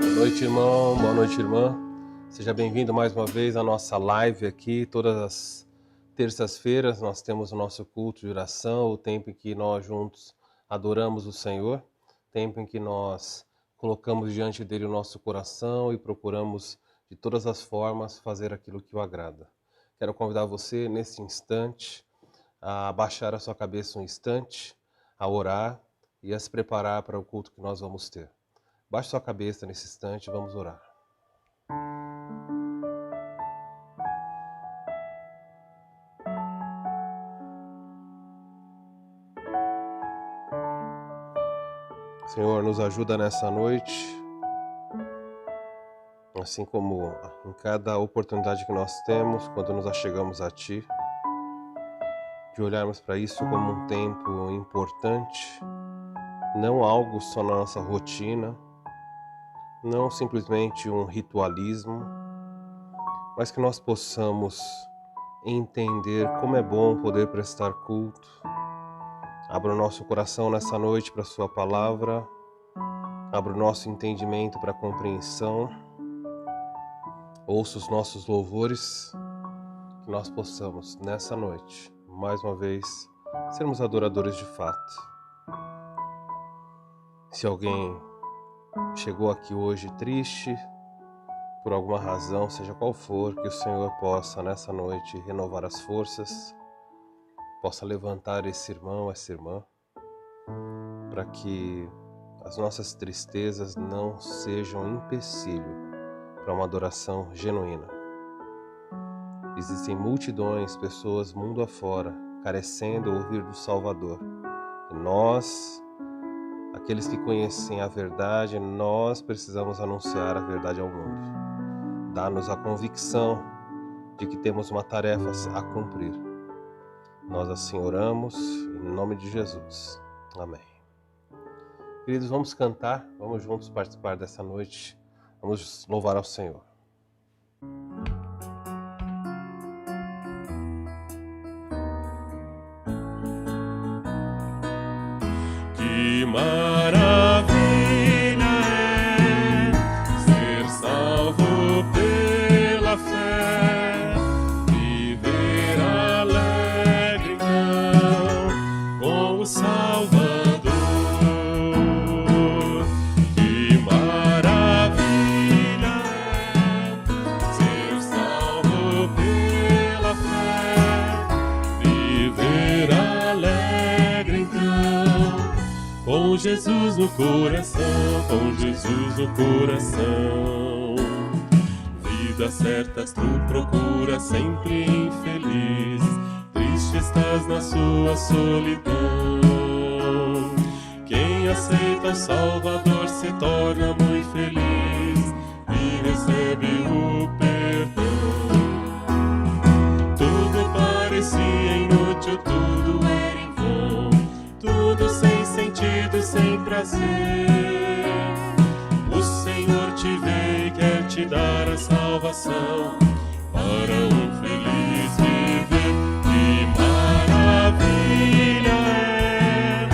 Boa noite, irmão. Boa noite, irmã. Seja bem-vindo mais uma vez à nossa live aqui. Todas as terças-feiras nós temos o nosso culto de oração, o tempo em que nós juntos adoramos o Senhor, tempo em que nós colocamos diante dele o nosso coração e procuramos de todas as formas fazer aquilo que o agrada. Quero convidar você nesse instante a abaixar a sua cabeça um instante, a orar e a se preparar para o culto que nós vamos ter. Baixe sua cabeça nesse instante e vamos orar. Senhor, nos ajuda nessa noite, assim como em cada oportunidade que nós temos, quando nos achegamos a Ti, de olharmos para isso como um tempo importante, não algo só na nossa rotina, não simplesmente um ritualismo, mas que nós possamos entender como é bom poder prestar culto. Abra o nosso coração nessa noite para a Sua palavra, abra o nosso entendimento para a compreensão, ouça os nossos louvores, que nós possamos nessa noite, mais uma vez, sermos adoradores de fato. Se alguém chegou aqui hoje triste, por alguma razão, seja qual for, que o Senhor possa nessa noite renovar as forças, possa levantar esse irmão, essa irmã, para que as nossas tristezas não sejam empecilho para uma adoração genuína. Existem multidões, pessoas mundo afora, carecendo de ouvir do Salvador. E nós, aqueles que conhecem a verdade, nós precisamos anunciar a verdade ao mundo. Dá-nos a convicção de que temos uma tarefa a cumprir. Nós assim oramos, em nome de Jesus. Amém. Queridos, vamos cantar, vamos juntos participar dessa noite, vamos louvar ao Senhor. Que maravilha é ser salvo pela fé, viver alegre então com o Salvador. Que maravilha é ser salvo pela fé, viver alegre então com Jesus no coração, com Jesus no coração. Vidas certas tu procuras, sempre infeliz, triste estás na sua solidão. Quem aceita o Salvador se torna muito feliz e recebe o perdão. Tudo parecia inútil, tudo era em vão, tudo sem sentido, sem prazer. O Senhor te vê e quer te dar a salvação para um feliz viver. Que maravilha é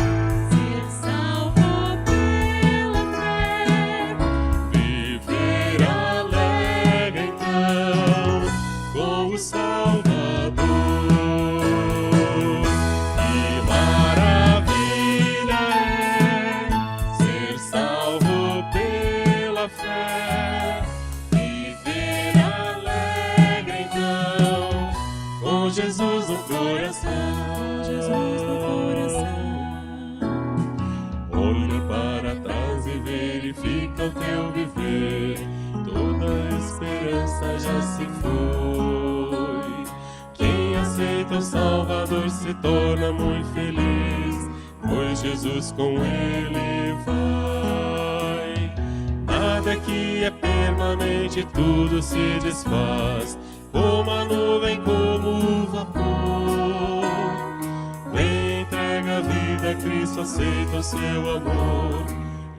ser salvo pela fé, viver alegre então com o Salvador. Que maravilha é ser salvo pela fé, viver alegre então com Jesus no coração. Jesus no coração. Olha para trás e verifica o teu viver, toda a esperança já se foi. Quem aceita o Salvador se torna muito feliz, pois Jesus com ele vai. Nada aqui é permanente, tudo se desfaz, como a nuvem, como o vapor. Vem, entrega a vida a Cristo, aceita o seu amor,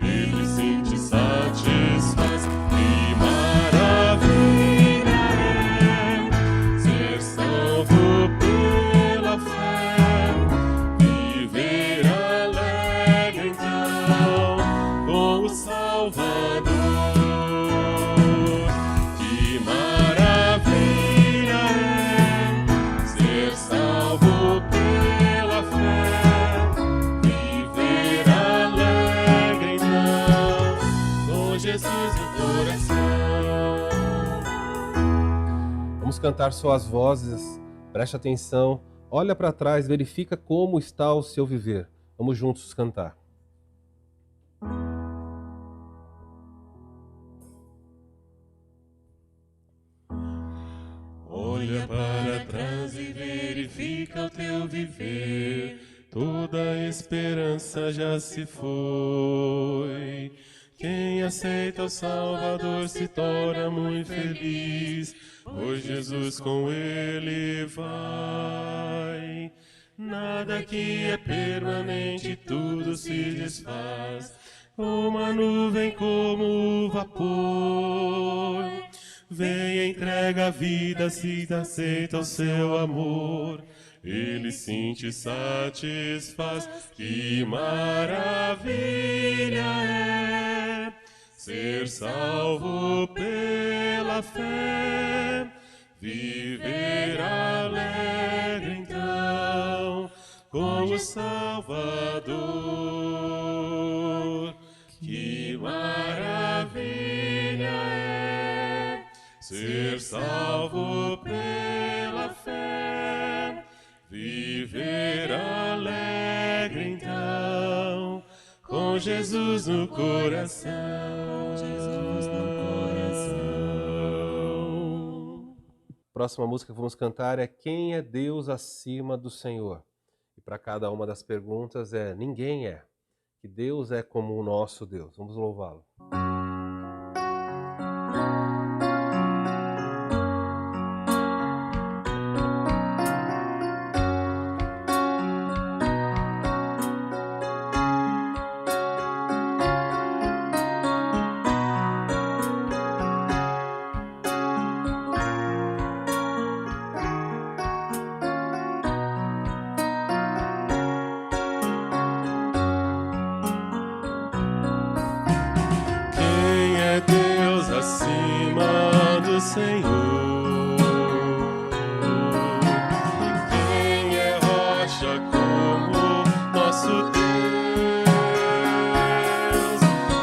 Ele sim te satisfaz. Que maravilha é ser salvo pela fé, viver alegre então com o Salvador. Jesus no coração. Vamos cantar só as vozes, preste atenção, olha para trás, verifica como está o seu viver. Vamos juntos cantar. Olha para trás e verifica o teu viver. Toda a esperança já se foi. Quem aceita o Salvador se torna muito feliz, pois Jesus com ele vai. Nada que é permanente, tudo se desfaz. Uma nuvem como o vapor. Vem e entrega a vida se aceita o seu amor. Ele sim te satisfaz. Que maravilha é ser salvo pela fé. Viver alegre então com o Salvador. Que maravilha é ser salvo pela fé. Viver alegre então com Jesus no coração. Jesus no coração. Próxima música que vamos cantar é Quem é Deus acima do Senhor? E para cada uma das perguntas é ninguém é. Que Deus é como o nosso Deus. Vamos louvá-lo. Acima do Senhor, quem é rocha como nosso Deus,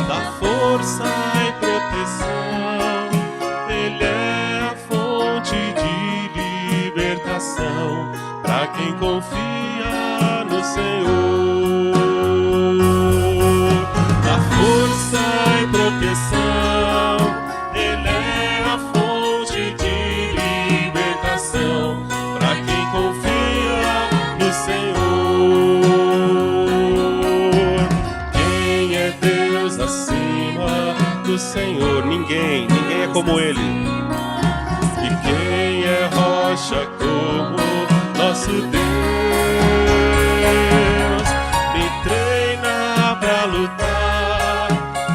dá força e proteção, Ele é a fonte de libertação para quem confia no Senhor. Dá força e proteção, Senhor, ninguém é como Ele. E quem é rocha como nosso Deus, me treina pra lutar,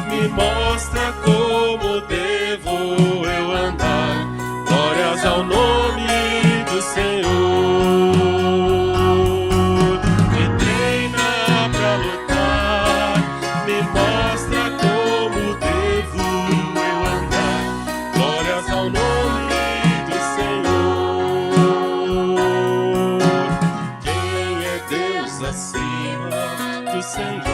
me mostra como devo eu andar. Glórias ao nome do Senhor. Me treina pra lutar, me mostra como devo eu andar. Glórias ao nome do Senhor. Quem é Deus acima do Senhor?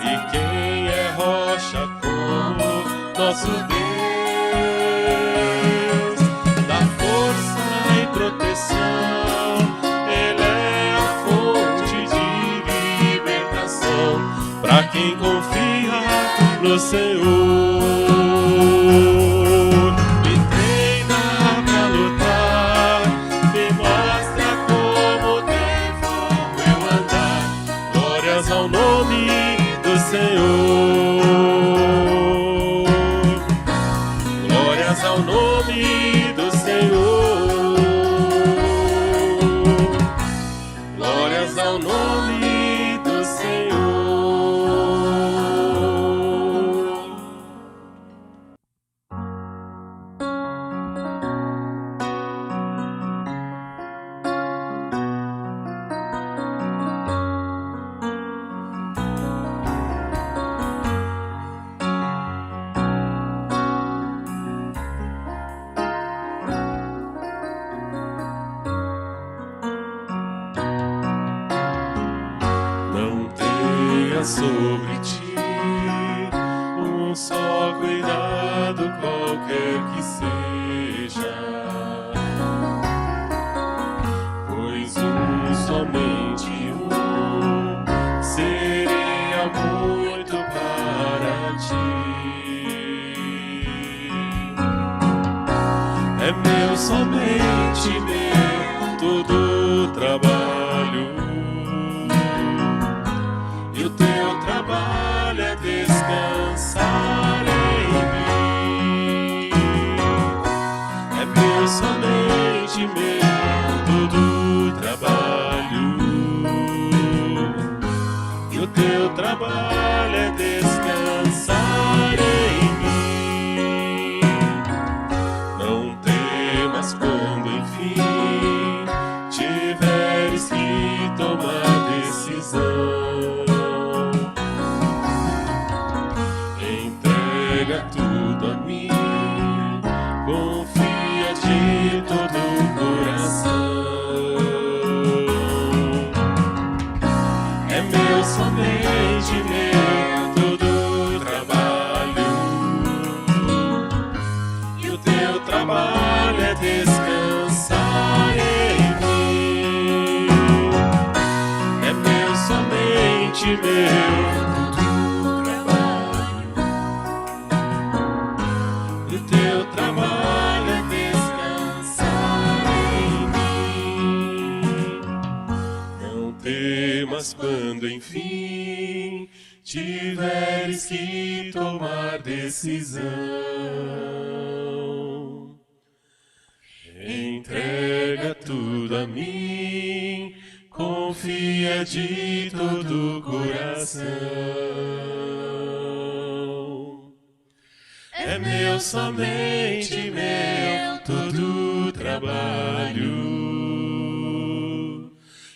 E quem é rocha como nosso Deus, dá força e proteção, Ele é a fonte de libertação para quem confia no Senhor. Me treina pra lutar, me mostra como devo eu andar. Glórias ao nome do Senhor. Glórias ao nome do Senhor. Glórias ao nome do Senhor. Não tenha sobre ti quer que seja, pois somente seria muito para ti. É meu, somente meu, todo o trabalho, e o teu trabalho é descansar em mim. É meu, somente meu, todo o trabalho, e o teu trabalho é descansar em mim. Não temas quando enfim tiveres que tomar decisão. Entrega tudo a mim, confia de todo o coração. É meu, somente meu, todo o trabalho, e o teu trabalho é descansar em mim. É meu, somente meu, todo o trabalho, e o teu trabalho é descansar em mim. Não temas quando enfim tiveres que tomar decisão. Entrega tudo a mim, confia de todo o coração. É meu, somente meu, todo o trabalho,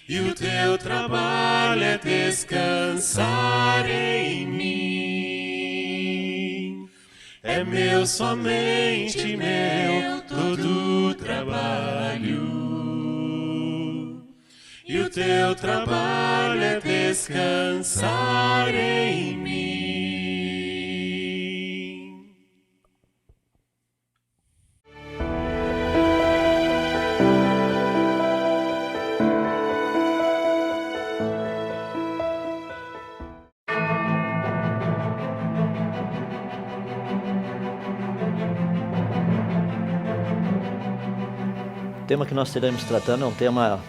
e o teu trabalho é descansar em mim. É meu, somente meu, todo o trabalho, e o teu trabalho é descansar em mim. O tema que nós estaremos tratando é um tema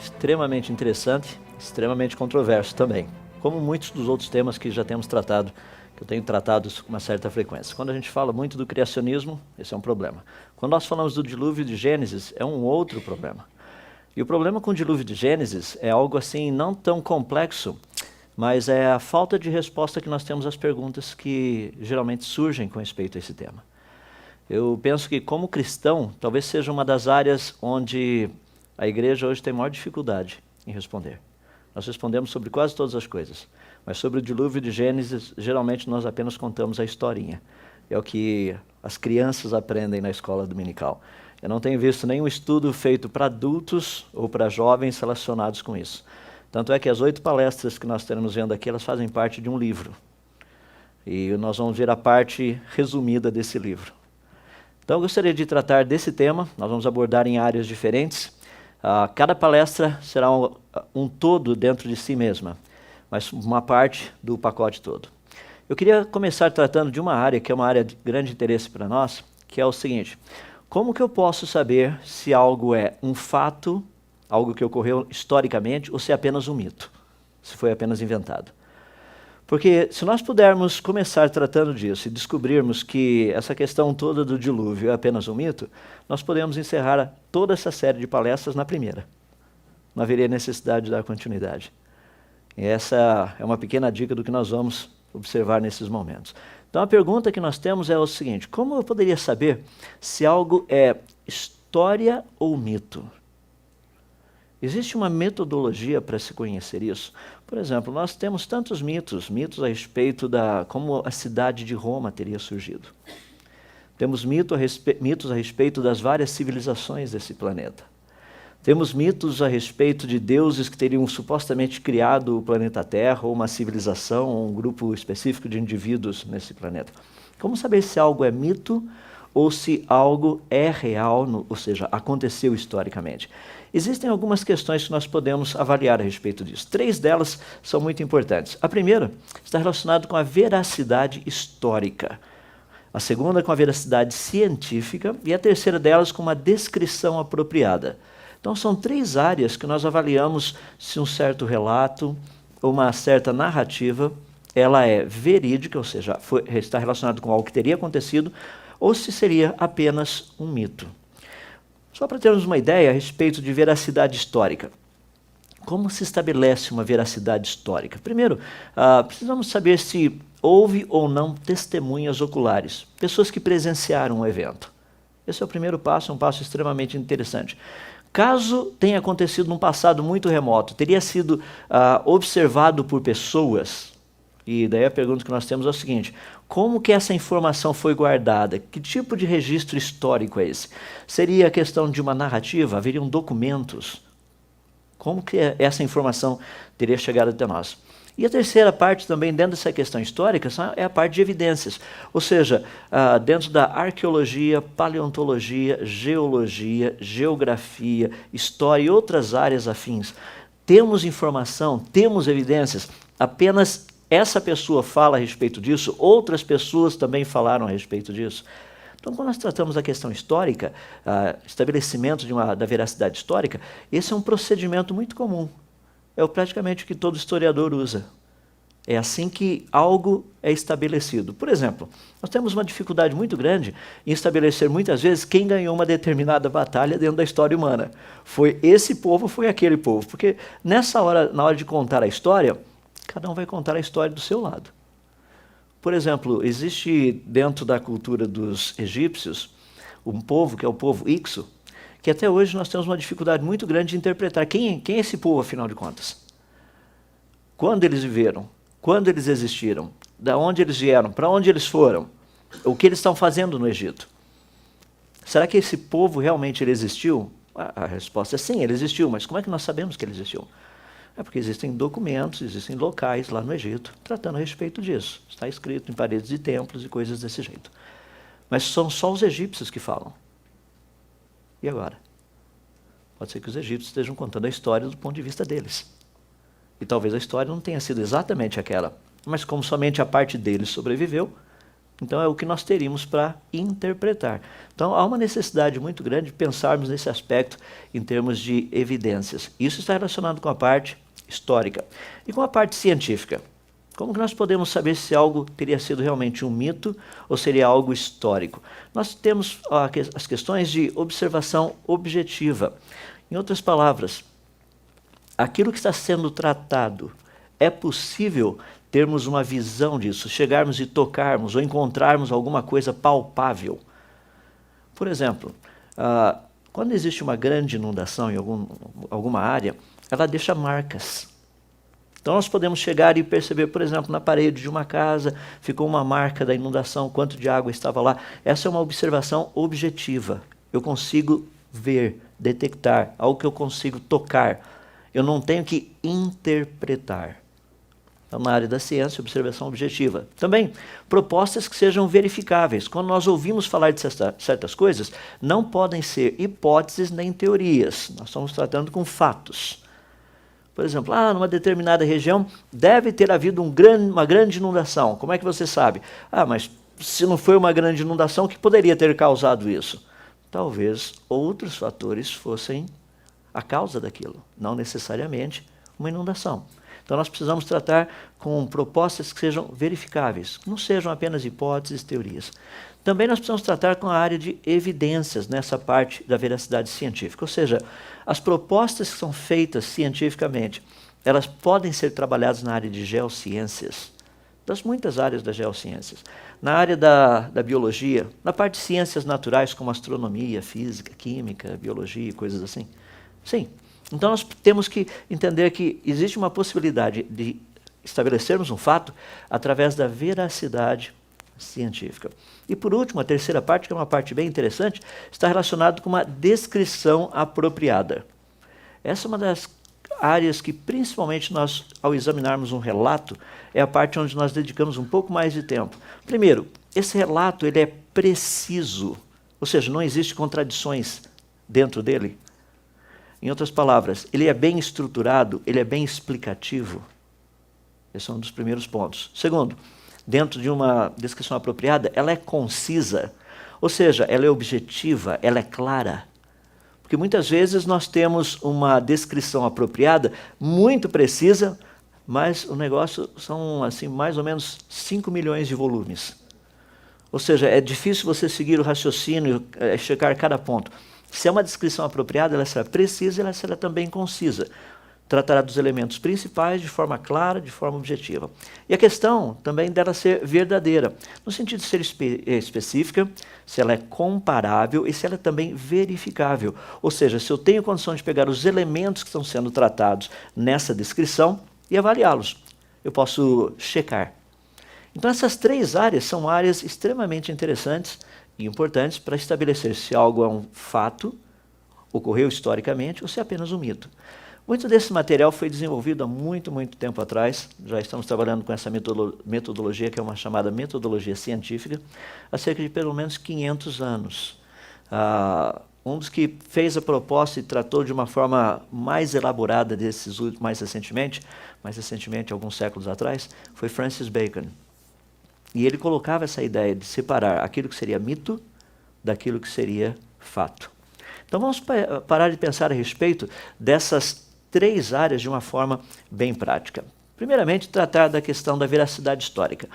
extremamente interessante, extremamente controverso também, como muitos dos outros temas que já temos tratado, que eu tenho tratado com uma certa frequência. Quando a gente fala muito do criacionismo, esse é um problema. Quando nós falamos do dilúvio de Gênesis, é um outro problema. E o problema com o dilúvio de Gênesis é algo assim não tão complexo, mas é a falta de resposta que nós temos às perguntas que geralmente surgem com respeito a esse tema. Eu penso que, como cristão, talvez seja uma das áreas onde a igreja hoje tem maior dificuldade em responder. Nós respondemos sobre quase todas as coisas, mas sobre o dilúvio de Gênesis, geralmente nós apenas contamos a historinha. É o que as crianças aprendem na escola dominical. Eu não tenho visto nenhum estudo feito para adultos ou para jovens relacionados com isso. Tanto é que as 8 palestras que nós estaremos vendo aqui, elas fazem parte de um livro. E nós vamos ver a parte resumida desse livro. Então, eu gostaria de tratar desse tema, nós vamos abordar em áreas diferentes. Cada palestra será um todo dentro de si mesma, mas uma parte do pacote todo. Eu queria começar tratando de uma área que é uma área de grande interesse para nós, que é o seguinte: como que eu posso saber se algo é um fato, algo que ocorreu historicamente, ou se é apenas um mito, se foi apenas inventado? Porque se nós pudermos começar tratando disso e descobrirmos que essa questão toda do dilúvio é apenas um mito, nós podemos encerrar toda essa série de palestras na primeira. Não haveria necessidade de dar continuidade. E essa é uma pequena dica do que nós vamos observar nesses momentos. Então a pergunta que nós temos é o seguinte: como eu poderia saber se algo é história ou mito? Existe uma metodologia para se conhecer isso? Por exemplo, nós temos tantos mitos a respeito da como a cidade de Roma teria surgido. Temos mitos a respeito das várias civilizações desse planeta. Temos mitos a respeito de deuses que teriam supostamente criado o planeta Terra, ou uma civilização, ou um grupo específico de indivíduos nesse planeta. Como saber se algo é mito ou se algo é real, ou seja, aconteceu historicamente. Existem algumas questões que nós podemos avaliar a respeito disso. 3 delas são muito importantes. A primeira está relacionada com a veracidade histórica. A segunda com a veracidade científica e a terceira delas com uma descrição apropriada. Então são 3 áreas que nós avaliamos se um certo relato ou uma certa narrativa ela é verídica, ou seja, está relacionado com algo que teria acontecido, ou se seria apenas um mito. Só para termos uma ideia a respeito de veracidade histórica. Como se estabelece uma veracidade histórica? Primeiro, precisamos saber se houve ou não testemunhas oculares, pessoas que presenciaram o evento. Esse é o primeiro passo, um passo extremamente interessante. Caso tenha acontecido num passado muito remoto, teria sido observado por pessoas, e daí a pergunta que nós temos é o seguinte: como que essa informação foi guardada? Que tipo de registro histórico é esse? Seria a questão de uma narrativa? Haveriam documentos? Como que essa informação teria chegado até nós? E a terceira parte também, dentro dessa questão histórica, é a parte de evidências. Ou seja, dentro da arqueologia, paleontologia, geologia, geografia, história e outras áreas afins. Temos informação, temos evidências, apenas essa pessoa fala a respeito disso, outras pessoas também falaram a respeito disso. Então, quando nós tratamos da questão histórica, estabelecimento da veracidade histórica, esse é um procedimento muito comum. É praticamente o que todo historiador usa. É assim que algo é estabelecido. Por exemplo, nós temos uma dificuldade muito grande em estabelecer muitas vezes quem ganhou uma determinada batalha dentro da história humana. Foi esse povo, foi aquele povo. Porque nessa hora, na hora de contar a história, cada um vai contar a história do seu lado. Por exemplo, existe dentro da cultura dos egípcios um povo, que é o povo Ixo, que até hoje nós temos uma dificuldade muito grande de interpretar quem é esse povo, afinal de contas. Quando eles viveram, quando eles existiram, de onde eles vieram, para onde eles foram, o que eles estão fazendo no Egito. Será que esse povo realmente ele existiu? A resposta é sim, ele existiu, mas como é que nós sabemos que ele existiu? É porque existem documentos, existem locais lá no Egito tratando a respeito disso. Está escrito em paredes de templos e coisas desse jeito. Mas são só os egípcios que falam. E agora? Pode ser que os egípcios estejam contando a história do ponto de vista deles. E talvez a história não tenha sido exatamente aquela. Mas como somente a parte deles sobreviveu, então é o que nós teríamos para interpretar. Então há uma necessidade muito grande de pensarmos nesse aspecto em termos de evidências. Isso está relacionado com a parte histórica. E com a parte científica. Como que nós podemos saber se algo teria sido realmente um mito ou seria algo histórico? Nós temos as questões de observação objetiva. Em outras palavras, aquilo que está sendo tratado, é possível termos uma visão disso, chegarmos e tocarmos ou encontrarmos alguma coisa palpável. Por exemplo, quando existe uma grande inundação em alguma área, ela deixa marcas. Então nós podemos chegar e perceber, por exemplo, na parede de uma casa, ficou uma marca da inundação, quanto de água estava lá. Essa é uma observação objetiva. Eu consigo ver, detectar, algo que eu consigo tocar. Eu não tenho que interpretar. Então, na área da ciência, observação objetiva. Também, propostas que sejam verificáveis. Quando nós ouvimos falar de certas coisas, não podem ser hipóteses nem teorias. Nós estamos tratando com fatos. Por exemplo, numa determinada região deve ter havido uma grande inundação. Como é que você sabe? Mas se não foi uma grande inundação, o que poderia ter causado isso? Talvez outros fatores fossem a causa daquilo, não necessariamente uma inundação. Então nós precisamos tratar com propostas que sejam verificáveis, que não sejam apenas hipóteses, teorias. Também nós precisamos tratar com a área de evidências nessa parte da veracidade científica, ou seja, as propostas que são feitas cientificamente, elas podem ser trabalhadas na área de geociências, das muitas áreas das geociências, na área da biologia, na parte de ciências naturais como astronomia, física, química, biologia e coisas assim. Sim. Então nós temos que entender que existe uma possibilidade de estabelecermos um fato através da veracidade científica. E por último, a terceira parte, que é uma parte bem interessante, está relacionada com uma descrição apropriada. Essa é uma das áreas que, principalmente nós, ao examinarmos um relato, é a parte onde nós dedicamos um pouco mais de tempo. Primeiro, esse relato ele é preciso, ou seja, não existe contradições dentro dele. Em outras palavras, ele é bem estruturado, ele é bem explicativo. Esse é um dos primeiros pontos. Segundo, dentro de uma descrição apropriada, ela é concisa, ou seja, ela é objetiva, ela é clara. Porque muitas vezes nós temos uma descrição apropriada, muito precisa, mas o negócio são assim, mais ou menos 5 milhões de volumes. Ou seja, é difícil você seguir o raciocínio, checar cada ponto. Se é uma descrição apropriada, ela será precisa e ela será também concisa. Tratará dos elementos principais de forma clara, de forma objetiva. E a questão também dela ser verdadeira, no sentido de ser específica, se ela é comparável e se ela é também verificável. Ou seja, se eu tenho condição de pegar os elementos que estão sendo tratados nessa descrição e avaliá-los, eu posso checar. Então essas 3 áreas são áreas extremamente interessantes e importantes para estabelecer se algo é um fato, ocorreu historicamente, ou se é apenas um mito. Muito desse material foi desenvolvido há muito tempo atrás. Já estamos trabalhando com essa metodologia, que é uma chamada metodologia científica, há cerca de pelo menos 500 anos. Um dos que fez a proposta e tratou de uma forma mais elaborada desses últimos, mais recentemente, alguns séculos atrás, foi Francis Bacon. E ele colocava essa ideia de separar aquilo que seria mito daquilo que seria fato. Então vamos parar de pensar a respeito dessas 3 áreas de uma forma bem prática. Primeiramente, tratar da questão da veracidade histórica.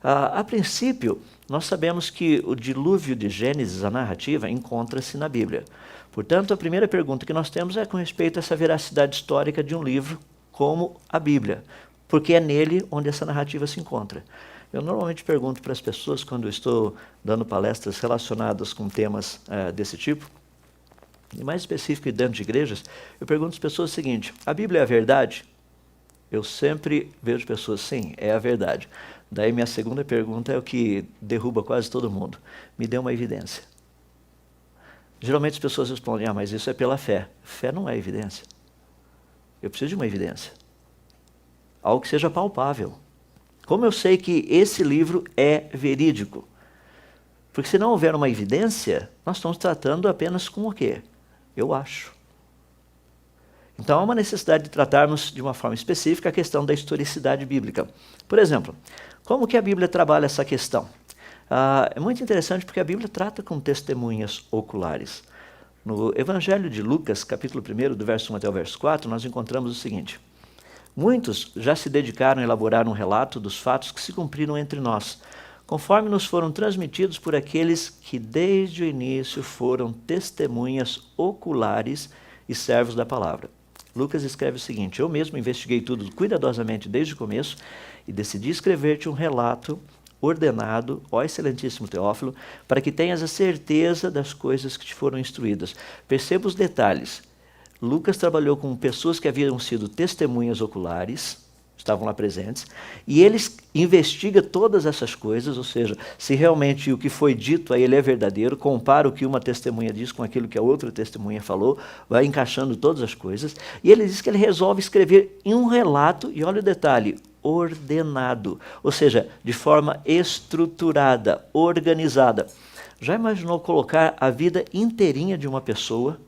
A princípio, nós sabemos que o dilúvio de Gênesis, a narrativa, encontra-se na Bíblia. Portanto, a primeira pergunta que nós temos é com respeito a essa veracidade histórica de um livro como a Bíblia, porque é nele onde essa narrativa se encontra. Eu normalmente pergunto para as pessoas, quando eu estou dando palestras relacionadas com temas desse tipo, e mais específico dentro de igrejas, eu pergunto às pessoas o seguinte: a Bíblia é a verdade? Eu sempre vejo pessoas, sim, é a verdade. Daí minha segunda pergunta é o que derruba quase todo mundo. Me dê uma evidência. Geralmente as pessoas respondem, mas isso é pela fé. Fé não é evidência. Eu preciso de uma evidência. Algo que seja palpável. Como eu sei que esse livro é verídico? Porque se não houver uma evidência, nós estamos tratando apenas com o quê? Eu acho. Então há uma necessidade de tratarmos de uma forma específica a questão da historicidade bíblica. Por exemplo, como que a Bíblia trabalha essa questão? É muito interessante porque a Bíblia trata com testemunhas oculares. No Evangelho de Lucas, capítulo 1, do verso 1 até o verso 4, nós encontramos o seguinte: muitos já se dedicaram a elaborar um relato dos fatos que se cumpriram entre nós, conforme nos foram transmitidos por aqueles que desde o início foram testemunhas oculares e servos da palavra. Lucas escreve o seguinte: eu mesmo investiguei tudo cuidadosamente desde o começo e decidi escrever-te um relato ordenado, ó excelentíssimo Teófilo, para que tenhas a certeza das coisas que te foram instruídas. Perceba os detalhes. Lucas trabalhou com pessoas que haviam sido testemunhas oculares, estavam lá presentes, e ele investiga todas essas coisas, ou seja, se realmente o que foi dito a ele é verdadeiro, compara o que uma testemunha diz com aquilo que a outra testemunha falou, vai encaixando todas as coisas, e ele diz que ele resolve escrever em um relato, e olha o detalhe, ordenado, ou seja, de forma estruturada, organizada. Já imaginou colocar a vida inteirinha de uma pessoa,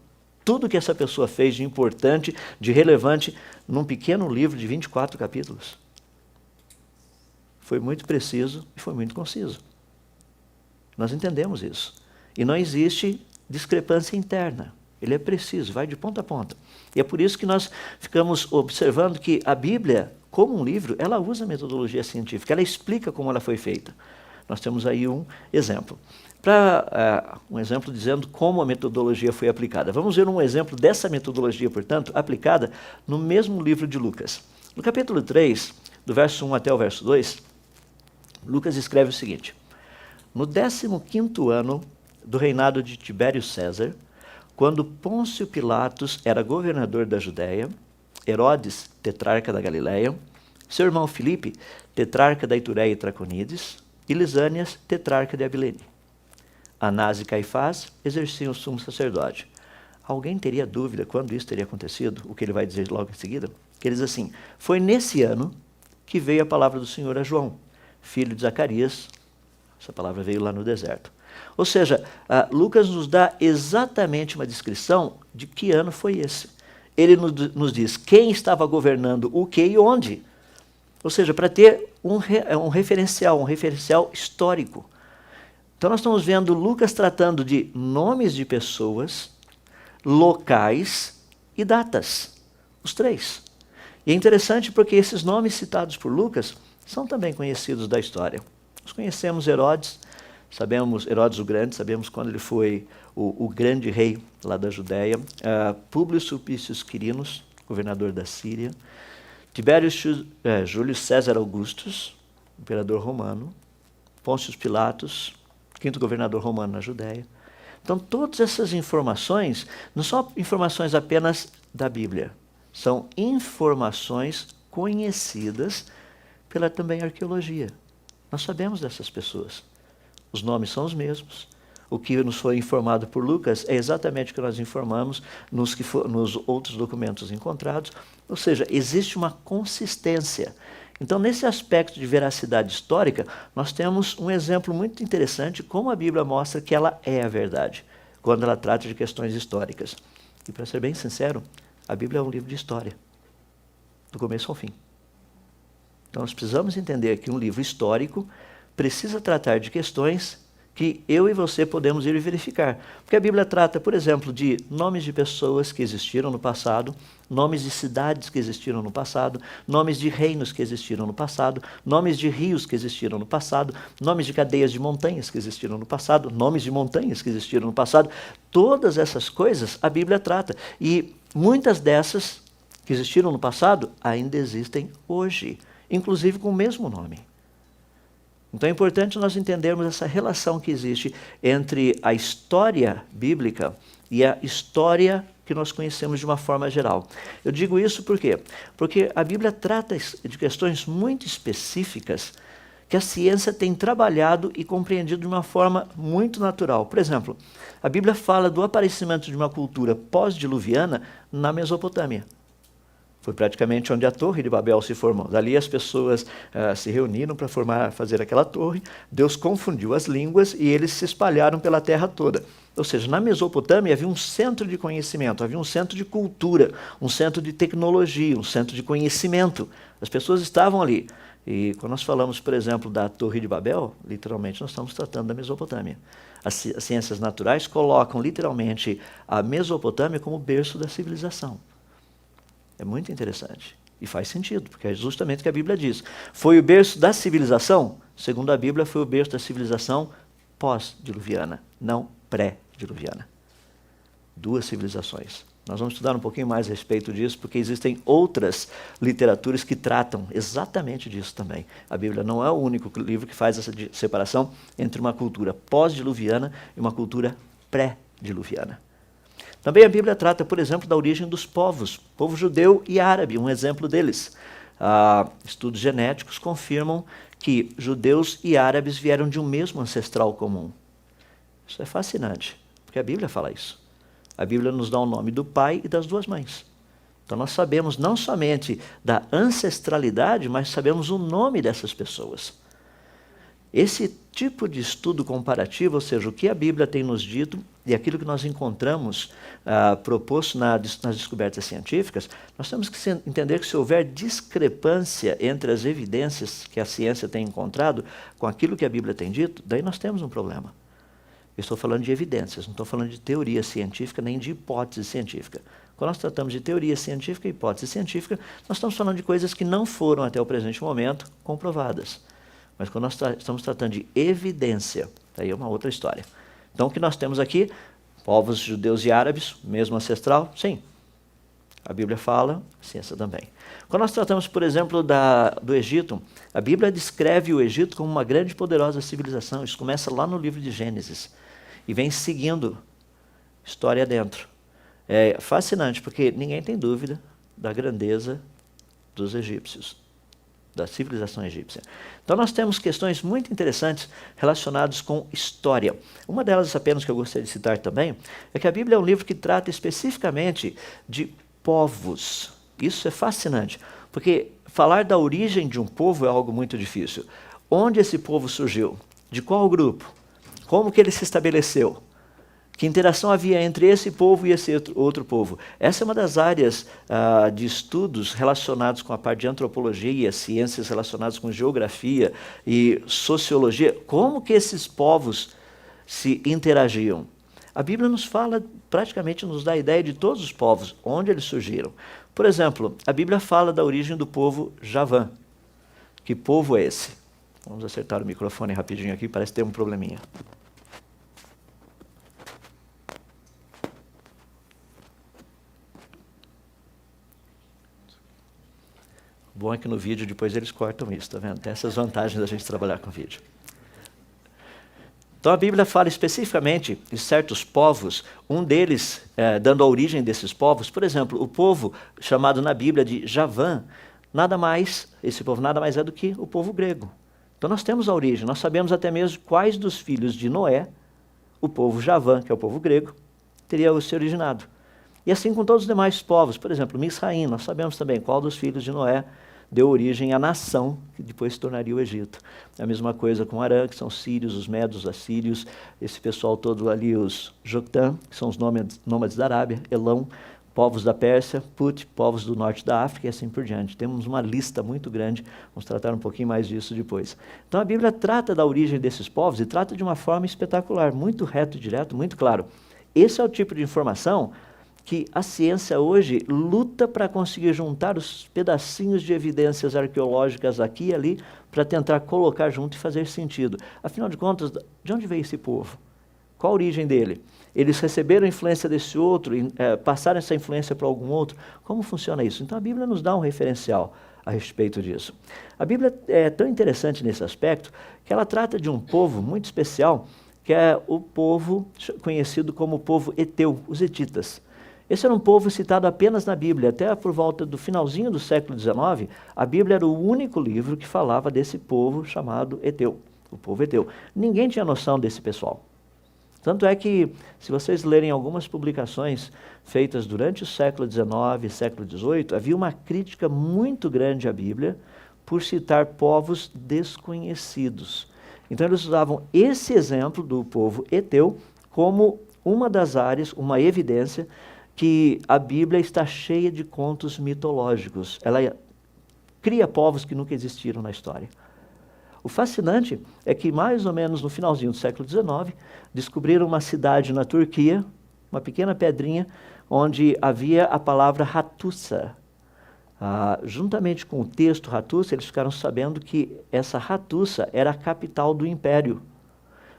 tudo que essa pessoa fez de importante, de relevante, num pequeno livro de 24 capítulos? Foi muito preciso e foi muito conciso. Nós entendemos isso. E não existe discrepância interna. Ele é preciso, vai de ponta a ponta. E é por isso que nós ficamos observando que a Bíblia, como um livro, ela usa a metodologia científica, ela explica como ela foi feita. Nós temos aí um exemplo. Um exemplo dizendo como a metodologia foi aplicada. Vamos ver um exemplo dessa metodologia, portanto, aplicada no mesmo livro de Lucas. No capítulo 3, do verso 1 até o verso 2, Lucas escreve o seguinte: no 15º ano do reinado de Tibério César, quando Pôncio Pilatos era governador da Judéia, Herodes, tetrarca da Galileia, seu irmão Filipe, tetrarca da Itureia e Traconides, e Lisânias, tetrarca de Abilene. Anás e Caifás exerciam o sumo sacerdote. Alguém teria dúvida quando isso teria acontecido? O que ele vai dizer logo em seguida? Que ele diz assim: foi nesse ano que veio a palavra do Senhor a João, filho de Zacarias, Essa palavra veio lá no deserto. Ou seja, Lucas nos dá exatamente uma descrição de que ano foi esse. Ele nos diz quem estava governando o que e onde. Ou seja, para ter um referencial histórico. Então nós estamos vendo Lucas tratando de nomes de pessoas, locais e datas. Os três. E é interessante porque esses nomes citados por Lucas são também conhecidos da história. Nós conhecemos Herodes, sabemos Herodes o Grande, sabemos quando ele foi o grande rei lá da Judéia, Públio Sulpício Quirinos, governador da Síria, Tibério Júlio César Augustus, imperador romano, Pôncio Pilatos, quinto governador romano na Judéia. Então todas essas informações não são informações apenas da Bíblia, são informações conhecidas pela também arqueologia. Nós sabemos dessas pessoas. Os nomes são os mesmos. O que nos foi informado por Lucas é exatamente o que nós informamos nos outros documentos encontrados. Ou seja, existe uma consistência. Então, nesse aspecto de veracidade histórica, nós temos um exemplo muito interessante como a Bíblia mostra que ela é a verdade, quando ela trata de questões históricas. E, para ser bem sincero, a Bíblia é um livro de história, do começo ao fim. Então, nós precisamos entender que um livro histórico precisa tratar de questões que eu e você podemos ir verificar. Porque a Bíblia trata, por exemplo, de nomes de pessoas que existiram no passado, nomes de cidades que existiram no passado, nomes de reinos que existiram no passado, nomes de rios que existiram no passado, nomes de cadeias de montanhas que existiram no passado, nomes de montanhas que existiram no passado. Todas essas coisas a Bíblia trata. E muitas dessas que existiram no passado ainda existem hoje, inclusive com o mesmo nome. Então é importante nós entendermos essa relação que existe entre a história bíblica e a história que nós conhecemos de uma forma geral. Eu digo isso por quê? Porque a Bíblia trata de questões muito específicas que a ciência tem trabalhado e compreendido de uma forma muito natural. Por exemplo, a Bíblia fala do aparecimento de uma cultura pós-diluviana na Mesopotâmia. Foi praticamente onde a Torre de Babel se formou. Dali as pessoas se reuniram para fazer aquela torre. Deus confundiu as línguas e eles se espalharam pela terra toda. Ou seja, na Mesopotâmia havia um centro de conhecimento, havia um centro de cultura, um centro de tecnologia, um centro de conhecimento. As pessoas estavam ali. E quando nós falamos, por exemplo, da Torre de Babel, literalmente nós estamos tratando da Mesopotâmia. As ciências naturais colocam literalmente a Mesopotâmia como berço da civilização. É muito interessante. E faz sentido, porque é justamente o que a Bíblia diz. Foi o berço da civilização? Segundo a Bíblia, foi o berço da civilização pós-diluviana, não pré-diluviana. Duas civilizações. Nós vamos estudar um pouquinho mais a respeito disso, porque existem outras literaturas que tratam exatamente disso também. A Bíblia não é o único livro que faz essa separação entre uma cultura pós-diluviana e uma cultura pré-diluviana. Também a Bíblia trata, por exemplo, da origem dos povos, povo judeu e árabe, um exemplo deles. Estudos genéticos confirmam que judeus e árabes vieram de um mesmo ancestral comum. Isso é fascinante, porque a Bíblia fala isso. A Bíblia nos dá o nome do pai e das duas mães. Então nós sabemos não somente da ancestralidade, mas sabemos o nome dessas pessoas. Esse tipo de estudo comparativo, ou seja, o que a Bíblia tem nos dito e aquilo que nós encontramos proposto nas descobertas científicas, nós temos que entender que se houver discrepância entre as evidências que a ciência tem encontrado com aquilo que a Bíblia tem dito, daí nós temos um problema. Eu estou falando de evidências, não estou falando de teoria científica nem de hipótese científica. Quando nós tratamos de teoria científica e hipótese científica, nós estamos falando de coisas que não foram até o presente momento comprovadas. Mas quando nós estamos tratando de evidência, daí é uma outra história. Então o que nós temos aqui, povos judeus e árabes, mesmo ancestral, sim. A Bíblia fala, a ciência também. Quando nós tratamos, por exemplo, do Egito, a Bíblia descreve o Egito como uma grande e poderosa civilização. Isso começa lá no livro de Gênesis e vem seguindo história dentro. É fascinante, porque ninguém tem dúvida da grandeza dos egípcios, da civilização egípcia. Então nós temos questões muito interessantes relacionadas com história. Uma delas apenas que eu gostaria de citar também é que a Bíblia é um livro que trata especificamente de povos. Isso é fascinante, porque falar da origem de um povo é algo muito difícil. Onde esse povo surgiu? De qual grupo? Como que ele se estabeleceu? Que interação havia entre esse povo e esse outro povo? Essa é uma das áreas de estudos relacionados com a parte de antropologia, ciências relacionadas com geografia e sociologia. Como que esses povos se interagiam? A Bíblia nos fala, praticamente nos dá a ideia de todos os povos, onde eles surgiram. Por exemplo, a Bíblia fala da origem do povo Javã. Que povo é esse? Vamos acertar o microfone rapidinho aqui, parece ter um probleminha. O bom é que no vídeo depois eles cortam isso, tá vendo? Tem essas vantagens da gente trabalhar com vídeo. Então a Bíblia fala especificamente de certos povos, um deles dando a origem desses povos. Por exemplo, o povo chamado na Bíblia de Javã, esse povo nada mais é do que o povo grego. Então nós temos a origem, nós sabemos até mesmo quais dos filhos de Noé, o povo Javã, que é o povo grego, teria se originado. E assim com todos os demais povos, por exemplo, Misraim, nós sabemos também qual dos filhos de Noé deu origem à nação que depois se tornaria o Egito. A mesma coisa com Arã, que são os sírios, os medos, os assírios, esse pessoal todo ali, os Joctã, que são os nômades da Arábia, Elão, povos da Pérsia, Put, povos do norte da África e assim por diante. Temos uma lista muito grande, vamos tratar um pouquinho mais disso depois. Então a Bíblia trata da origem desses povos e trata de uma forma espetacular, muito reto e direto, muito claro. Esse é o tipo de informação que a ciência hoje luta para conseguir juntar os pedacinhos de evidências arqueológicas aqui e ali para tentar colocar junto e fazer sentido. Afinal de contas, de onde veio esse povo? Qual a origem dele? Eles receberam a influência desse outro, passaram essa influência para algum outro? Como funciona isso? Então a Bíblia nos dá um referencial a respeito disso. A Bíblia é tão interessante nesse aspecto que ela trata de um povo muito especial, que é o povo conhecido como o povo Eteu, os hetitas. Esse era um povo citado apenas na Bíblia. Até por volta do finalzinho do século XIX, a Bíblia era o único livro que falava desse povo chamado Eteu, o povo Eteu. Ninguém tinha noção desse pessoal. Tanto é que, se vocês lerem algumas publicações feitas durante o século XIX e século XVIII, havia uma crítica muito grande à Bíblia por citar povos desconhecidos. Então eles usavam esse exemplo do povo Eteu como uma das áreas, uma evidência que a Bíblia está cheia de contos mitológicos. Ela cria povos que nunca existiram na história. O fascinante é que, mais ou menos no finalzinho do século XIX, descobriram uma cidade na Turquia, uma pequena pedrinha, onde havia a palavra Hattusa. Juntamente com o texto Hattusa, eles ficaram sabendo que essa Hattusa era a capital do império.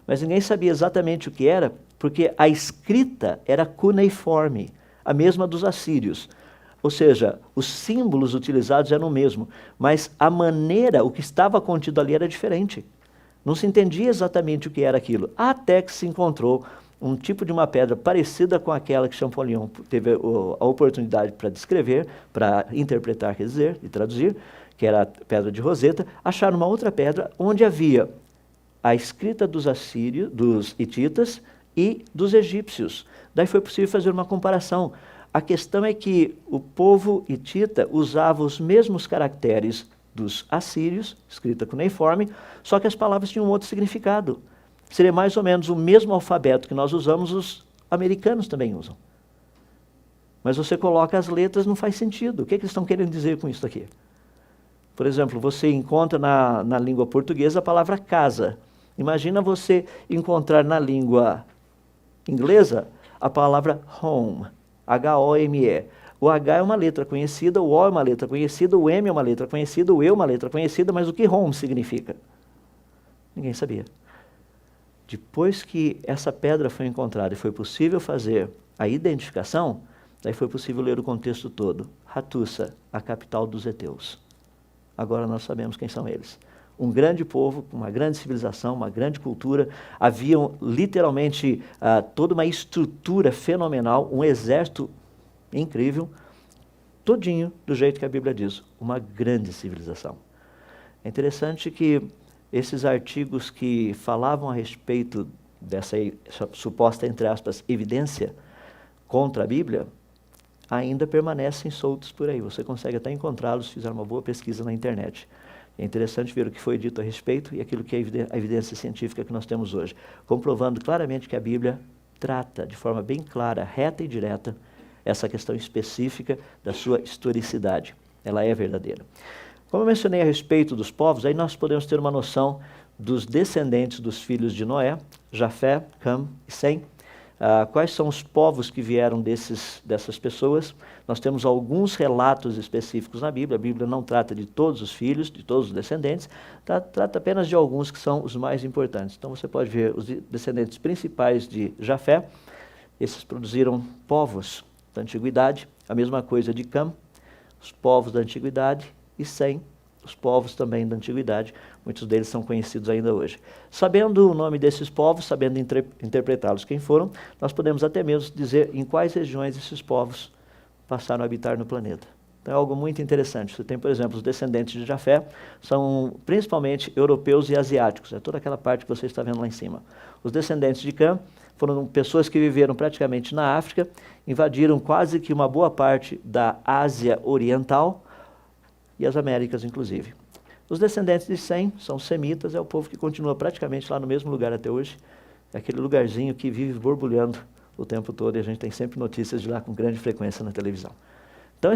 Mas ninguém sabia exatamente o que era, porque a escrita era cuneiforme, a mesma dos assírios. Ou seja, os símbolos utilizados eram o mesmo, mas a maneira, o que estava contido ali era diferente. Não se entendia exatamente o que era aquilo, até que se encontrou um tipo de uma pedra parecida com aquela que Champollion teve a oportunidade para descrever, para interpretar, quer dizer, e traduzir, que era a pedra de Roseta. Acharam uma outra pedra onde havia a escrita dos assírios, dos hititas e dos egípcios. Daí foi possível fazer uma comparação. A questão é que o povo hitita usava os mesmos caracteres dos assírios, escrita cuneiforme, só que as palavras tinham um outro significado. Seria mais ou menos o mesmo alfabeto que nós usamos, os americanos também usam. Mas você coloca as letras, não faz sentido. O que eles estão querendo dizer com isso aqui? Por exemplo, você encontra na língua portuguesa a palavra casa. Imagina você encontrar na língua inglesa a palavra home, H-O-M-E. O H é uma letra conhecida, o O é uma letra conhecida, o M é uma letra conhecida, o E é uma letra conhecida, mas o que home significa? Ninguém sabia. Depois que essa pedra foi encontrada e foi possível fazer a identificação, daí foi possível ler o contexto todo. Hattusa, a capital dos heteus. Agora nós sabemos quem são eles. Um grande povo, uma grande civilização, uma grande cultura. Haviam literalmente toda uma estrutura fenomenal, um exército incrível, todinho do jeito que a Bíblia diz, uma grande civilização. É interessante que esses artigos que falavam a respeito dessa suposta, entre aspas, evidência contra a Bíblia, ainda permanecem soltos por aí. Você consegue até encontrá-los se fizer uma boa pesquisa na internet. É interessante ver o que foi dito a respeito e aquilo que é a evidência científica que nós temos hoje, comprovando claramente que a Bíblia trata de forma bem clara, reta e direta, essa questão específica da sua historicidade. Ela é verdadeira. Como eu mencionei a respeito dos povos, aí nós podemos ter uma noção dos descendentes dos filhos de Noé, Jafé, Cam e Sem. Quais são os povos que vieram dessas pessoas? Nós temos alguns relatos específicos na Bíblia. A Bíblia não trata de todos os filhos, de todos os descendentes, trata apenas de alguns que são os mais importantes. Então você pode ver os descendentes principais de Jafé. Esses produziram povos da antiguidade, a mesma coisa de Cam, os povos da antiguidade, e Sem, os povos também da antiguidade. Muitos deles são conhecidos ainda hoje. Sabendo o nome desses povos, sabendo interpretá-los quem foram, nós podemos até mesmo dizer em quais regiões esses povos passaram a habitar no planeta. Então é algo muito interessante. Você tem, por exemplo, os descendentes de Jafé, são principalmente europeus e asiáticos, é toda aquela parte que você está vendo lá em cima. Os descendentes de Cam foram pessoas que viveram praticamente na África, invadiram quase que uma boa parte da Ásia Oriental e as Américas, inclusive. Os descendentes de Sem são semitas, é o povo que continua praticamente lá no mesmo lugar até hoje. É aquele lugarzinho que vive borbulhando o tempo todo e a gente tem sempre notícias de lá com grande frequência na televisão. Então,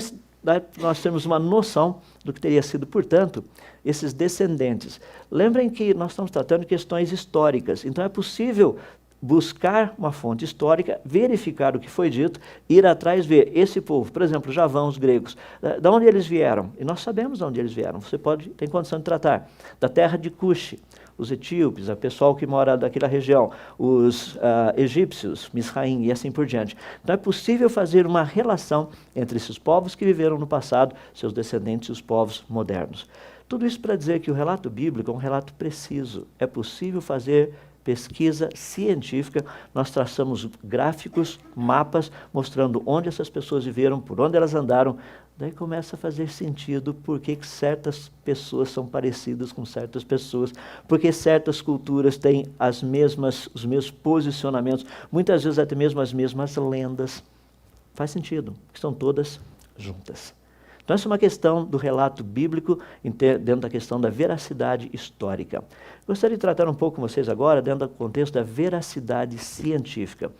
nós temos uma noção do que teria sido, portanto, esses descendentes. Lembrem que nós estamos tratando de questões históricas, então é possível buscar uma fonte histórica, verificar o que foi dito, ir atrás, ver esse povo, por exemplo, Javão, os gregos, de onde eles vieram? E nós sabemos de onde eles vieram, você tem condição de tratar. Da terra de Cuxi, os etíopes, o pessoal que mora daquela região, os egípcios, Misraim e assim por diante. Então é possível fazer uma relação entre esses povos que viveram no passado, seus descendentes e os povos modernos. Tudo isso para dizer que o relato bíblico é um relato preciso. É possível fazer pesquisa científica, nós traçamos gráficos, mapas, mostrando onde essas pessoas viveram, por onde elas andaram. Daí começa a fazer sentido por que certas pessoas são parecidas com certas pessoas, porque certas culturas têm os mesmos posicionamentos, muitas vezes até mesmo as mesmas lendas. Faz sentido, porque estão todas juntas. Então essa é uma questão do relato bíblico dentro da questão da veracidade histórica. Gostaria de tratar um pouco com vocês agora dentro do contexto da veracidade científica.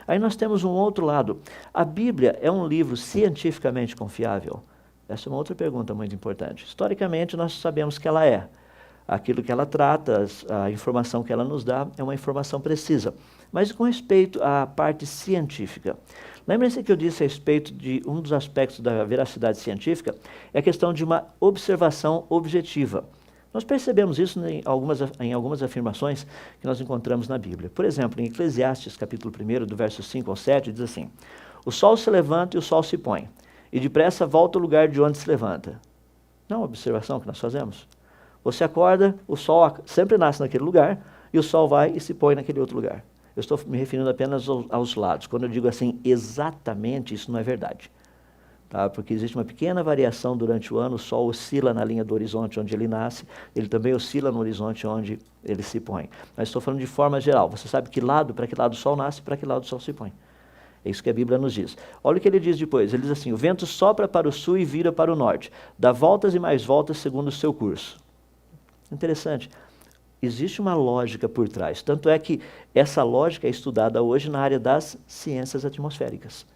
Aí nós temos um outro lado. A Bíblia é um livro cientificamente confiável? Essa é uma outra pergunta muito importante. Historicamente nós sabemos que ela é. Aquilo que ela trata, a informação que ela nos dá é uma informação precisa. Mas com respeito à parte científica, lembrem-se que eu disse a respeito de um dos aspectos da veracidade científica, é a questão de uma observação objetiva. Nós percebemos isso em algumas afirmações que nós encontramos na Bíblia. Por exemplo, em Eclesiastes, capítulo 1, do verso 5 ao 7, diz assim: o sol se levanta e o sol se põe, e depressa volta ao lugar de onde se levanta. Não é uma observação que nós fazemos? Você acorda, o sol sempre nasce naquele lugar, e o sol vai e se põe naquele outro lugar. Eu estou me referindo apenas aos lados. Quando eu digo assim, exatamente, isso não é verdade. Tá? Porque existe uma pequena variação durante o ano, o sol oscila na linha do horizonte onde ele nasce, ele também oscila no horizonte onde ele se põe. Mas estou falando de forma geral. Você sabe para que lado o sol nasce e para que lado o sol se põe. É isso que a Bíblia nos diz. Olha o que ele diz depois. Ele diz assim: o vento sopra para o sul e vira para o norte, dá voltas e mais voltas segundo o seu curso. Interessante. Existe uma lógica por trás. Tanto é que essa lógica é estudada hoje na área das ciências atmosféricas.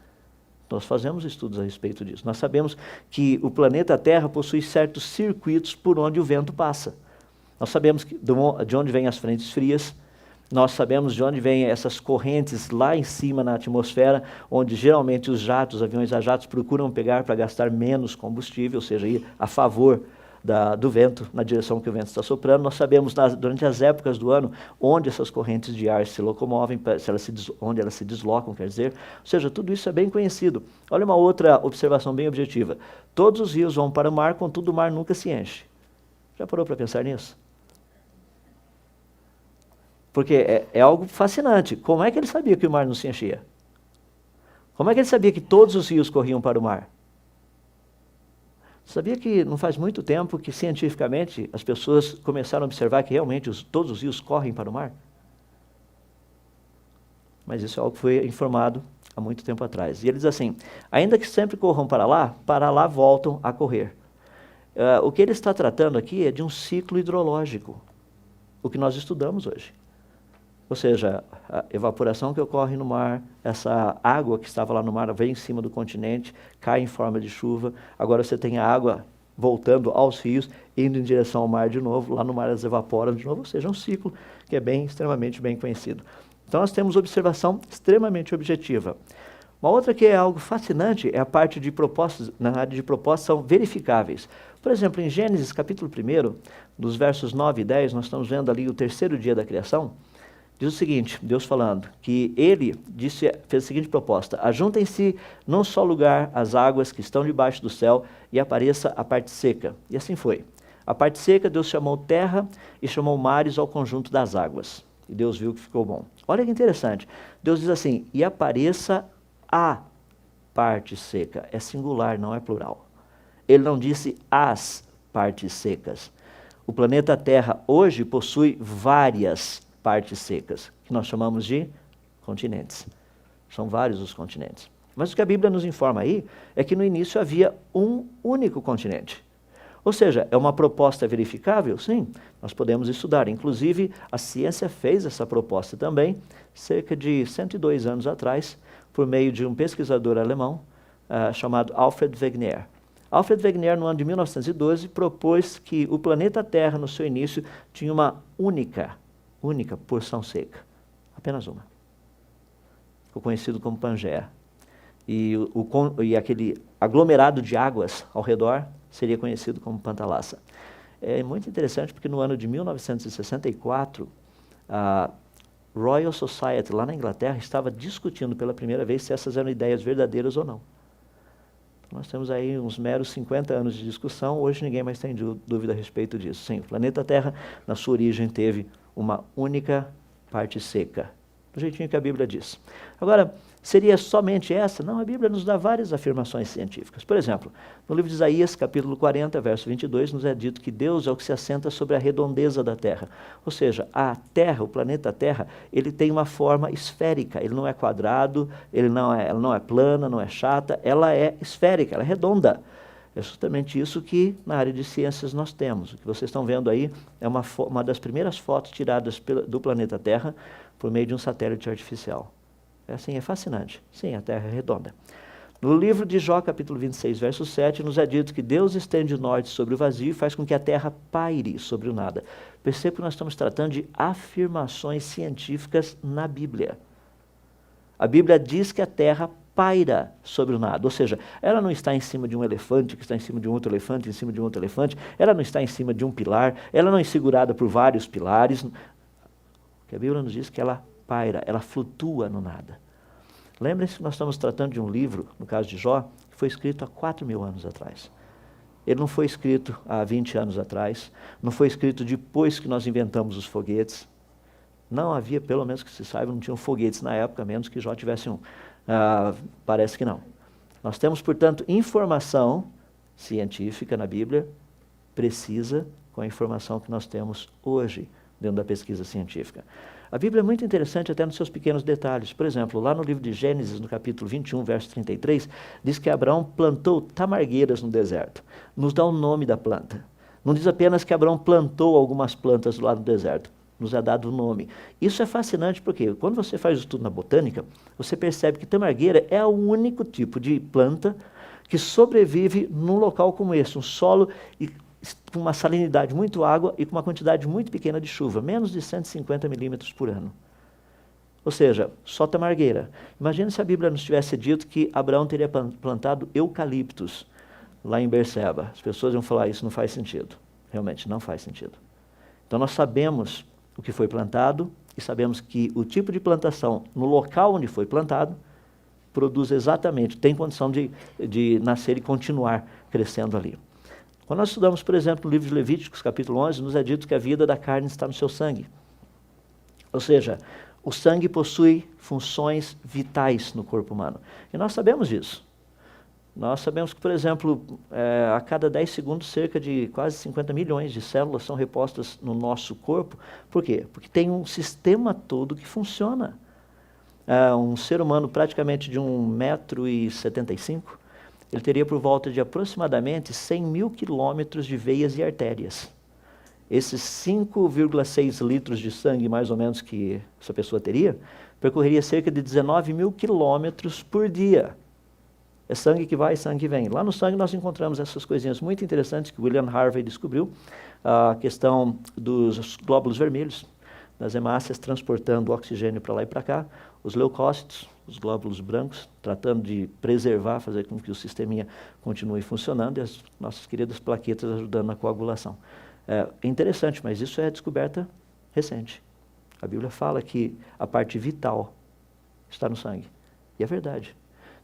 Nós fazemos estudos a respeito disso. Nós sabemos que o planeta Terra possui certos circuitos por onde o vento passa. Nós sabemos de onde vêm as frentes frias, nós sabemos de onde vêm essas correntes lá em cima na atmosfera, onde geralmente os aviões a jatos procuram pegar para gastar menos combustível, ou seja, ir a favor do vento, na direção que o vento está soprando. Nós sabemos durante as épocas do ano onde essas correntes de ar se locomovem, onde elas se deslocam, quer dizer. Ou seja, tudo isso é bem conhecido. Olha uma outra observação bem objetiva. Todos os rios vão para o mar, contudo o mar nunca se enche. Já parou para pensar nisso? Porque é algo fascinante. Como é que ele sabia que o mar não se enchia? Como é que ele sabia que todos os rios corriam para o mar? Sabia que não faz muito tempo que, cientificamente, as pessoas começaram a observar que realmente todos os rios correm para o mar? Mas isso é algo que foi informado há muito tempo atrás. E ele diz assim: ainda que sempre corram para lá voltam a correr. O que ele está tratando aqui é de um ciclo hidrológico, o que nós estudamos hoje. Ou seja, a evaporação que ocorre no mar, essa água que estava lá no mar vem em cima do continente, cai em forma de chuva, agora você tem a água voltando aos rios, indo em direção ao mar de novo, lá no mar elas evaporam de novo, ou seja, é um ciclo que é extremamente bem conhecido. Então nós temos observação extremamente objetiva. Uma outra que é algo fascinante é a parte de propostas, na área de propostas são verificáveis. Por exemplo, em Gênesis capítulo 1, dos versos 9 e 10, nós estamos vendo ali o terceiro dia da criação, diz o seguinte, Deus falando, que ele fez a seguinte proposta: ajuntem-se num só lugar as águas que estão debaixo do céu e apareça a parte seca. E assim foi. A parte seca, Deus chamou terra e chamou mares ao conjunto das águas. E Deus viu que ficou bom. Olha que interessante. Deus diz assim, e apareça a parte seca. É singular, não é plural. Ele não disse as partes secas. O planeta Terra hoje possui várias partes secas, que nós chamamos de continentes. São vários os continentes. Mas o que a Bíblia nos informa aí é que no início havia um único continente. Ou seja, é uma proposta verificável? Sim, nós podemos estudar. Inclusive, a ciência fez essa proposta também, cerca de 102 anos atrás, por meio de um pesquisador alemão chamado Alfred Wegener. Alfred Wegener, no ano de 1912, propôs que o planeta Terra, no seu início, tinha uma única porção seca. Apenas uma. Ficou conhecido como Pangeia. E aquele aglomerado de águas ao redor seria conhecido como Pantalassa. É muito interessante porque no ano de 1964, a Royal Society, lá na Inglaterra, estava discutindo pela primeira vez se essas eram ideias verdadeiras ou não. Nós temos aí uns meros 50 anos de discussão, hoje ninguém mais tem dúvida a respeito disso. Sim, o planeta Terra, na sua origem, teve uma única parte seca, do jeitinho que a Bíblia diz. Agora, seria somente essa? Não, a Bíblia nos dá várias afirmações científicas. Por exemplo, no livro de Isaías, capítulo 40, verso 22, nos é dito que Deus é o que se assenta sobre a redondeza da Terra. Ou seja, a Terra, o planeta Terra, ele tem uma forma esférica, ele não é quadrado, ela não é plana, não é chata, ela é esférica, ela é redonda. É justamente isso que na área de ciências nós temos. O que vocês estão vendo aí é uma das primeiras fotos tiradas do planeta Terra por meio de um satélite artificial. É assim, é fascinante. Sim, a Terra é redonda. No livro de Jó, capítulo 26, verso 7, nos é dito que Deus estende o norte sobre o vazio e faz com que a Terra paire sobre o nada. Perceba que nós estamos tratando de afirmações científicas na Bíblia. A Bíblia diz que a Terra paira sobre o nada, ou seja, ela não está em cima de um elefante, que está em cima de um outro elefante, em cima de um outro elefante, ela não está em cima de um pilar, ela não é segurada por vários pilares. O que a Bíblia nos diz que ela paira, ela flutua no nada. Lembrem-se que nós estamos tratando de um livro, no caso de Jó, que foi escrito há 4.000 anos atrás. Ele não foi escrito há 20 anos atrás, não foi escrito depois que nós inventamos os foguetes. Não havia, pelo menos que se saiba, não tinham foguetes na época, a menos que Jó tivesse um. Parece que não. Nós temos, portanto, informação científica na Bíblia, precisa com a informação que nós temos hoje dentro da pesquisa científica. A Bíblia é muito interessante até nos seus pequenos detalhes. Por exemplo, lá no livro de Gênesis, no capítulo 21, verso 33, diz que Abraão plantou tamargueiras no deserto. Nos dá o nome da planta. Não diz apenas que Abraão plantou algumas plantas lá no deserto. Nos é dado o nome. Isso é fascinante porque quando você faz o estudo na botânica, você percebe que tamargueira é o único tipo de planta que sobrevive num local como esse, um solo com uma salinidade muito água e com uma quantidade muito pequena de chuva, menos de 150 milímetros por ano. Ou seja, só tamargueira. Imagina se a Bíblia nos tivesse dito que Abraão teria plantado eucaliptos lá em Berseba. As pessoas iam falar, isso não faz sentido. Realmente não faz sentido. Então nós sabemos o que foi plantado e sabemos que o tipo de plantação no local onde foi plantado produz exatamente, tem condição de nascer e continuar crescendo ali. Quando nós estudamos, por exemplo, no livro de Levíticos, capítulo 11, nos é dito que a vida da carne está no seu sangue. Ou seja, o sangue possui funções vitais no corpo humano. E nós sabemos disso. Nós sabemos que, por exemplo, a cada 10 segundos, cerca de quase 50 milhões de células são repostas no nosso corpo. Por quê? Porque tem um sistema todo que funciona. Um ser humano praticamente de 1,75 m, ele teria por volta de aproximadamente 100 mil quilômetros de veias e artérias. Esses 5,6 litros de sangue, mais ou menos, que essa pessoa teria, percorreria cerca de 19 mil quilômetros por dia. É sangue que vai, sangue que vem. Lá no sangue nós encontramos essas coisinhas muito interessantes que William Harvey descobriu, a questão dos glóbulos vermelhos, das hemácias transportando oxigênio para lá e para cá, os leucócitos, os glóbulos brancos, tratando de preservar, fazer com que o sisteminha continue funcionando, e as nossas queridas plaquetas ajudando na coagulação. É interessante, mas isso é descoberta recente. A Bíblia fala que a parte vital está no sangue. E é verdade.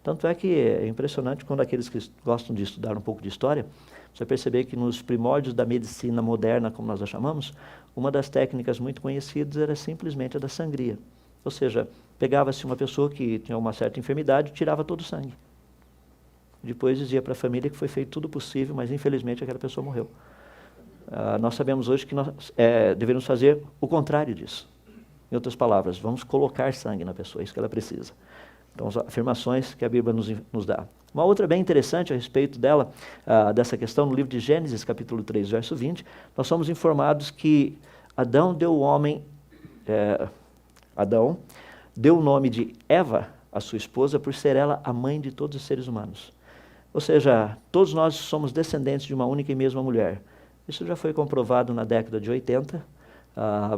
Tanto é que é impressionante quando aqueles que gostam de estudar um pouco de história, você vai perceber que nos primórdios da medicina moderna, como nós a chamamos, uma das técnicas muito conhecidas era simplesmente a da sangria. Ou seja, pegava-se uma pessoa que tinha uma certa enfermidade e tirava todo o sangue. Depois dizia para a família que foi feito tudo possível, mas infelizmente aquela pessoa morreu. Nós sabemos hoje que nós devemos fazer o contrário disso. Em outras palavras, vamos colocar sangue na pessoa, é isso que ela precisa. Então, as afirmações que a Bíblia nos dá. Uma outra bem interessante a respeito dela, dessa questão, no livro de Gênesis, capítulo 3, verso 20, nós somos informados que Adão deu o nome de Eva, a sua esposa, por ser ela a mãe de todos os seres humanos. Ou seja, todos nós somos descendentes de uma única e mesma mulher. Isso já foi comprovado na década de 80,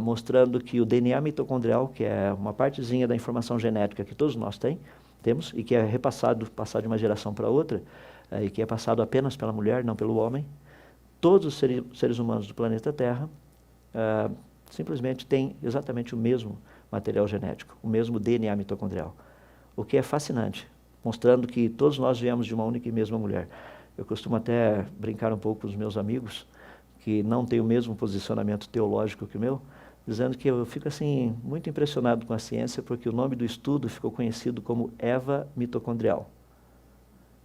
mostrando que o DNA mitocondrial, que é uma partezinha da informação genética que todos nós temos, e que é passado de uma geração para outra, e que é passado apenas pela mulher, não pelo homem, todos os seres humanos do planeta Terra simplesmente têm exatamente o mesmo material genético, o mesmo DNA mitocondrial. O que é fascinante, mostrando que todos nós viemos de uma única e mesma mulher. Eu costumo até brincar um pouco com os meus amigos, que não têm o mesmo posicionamento teológico que o meu, dizendo que eu fico assim muito impressionado com a ciência, porque o nome do estudo ficou conhecido como Eva mitocondrial.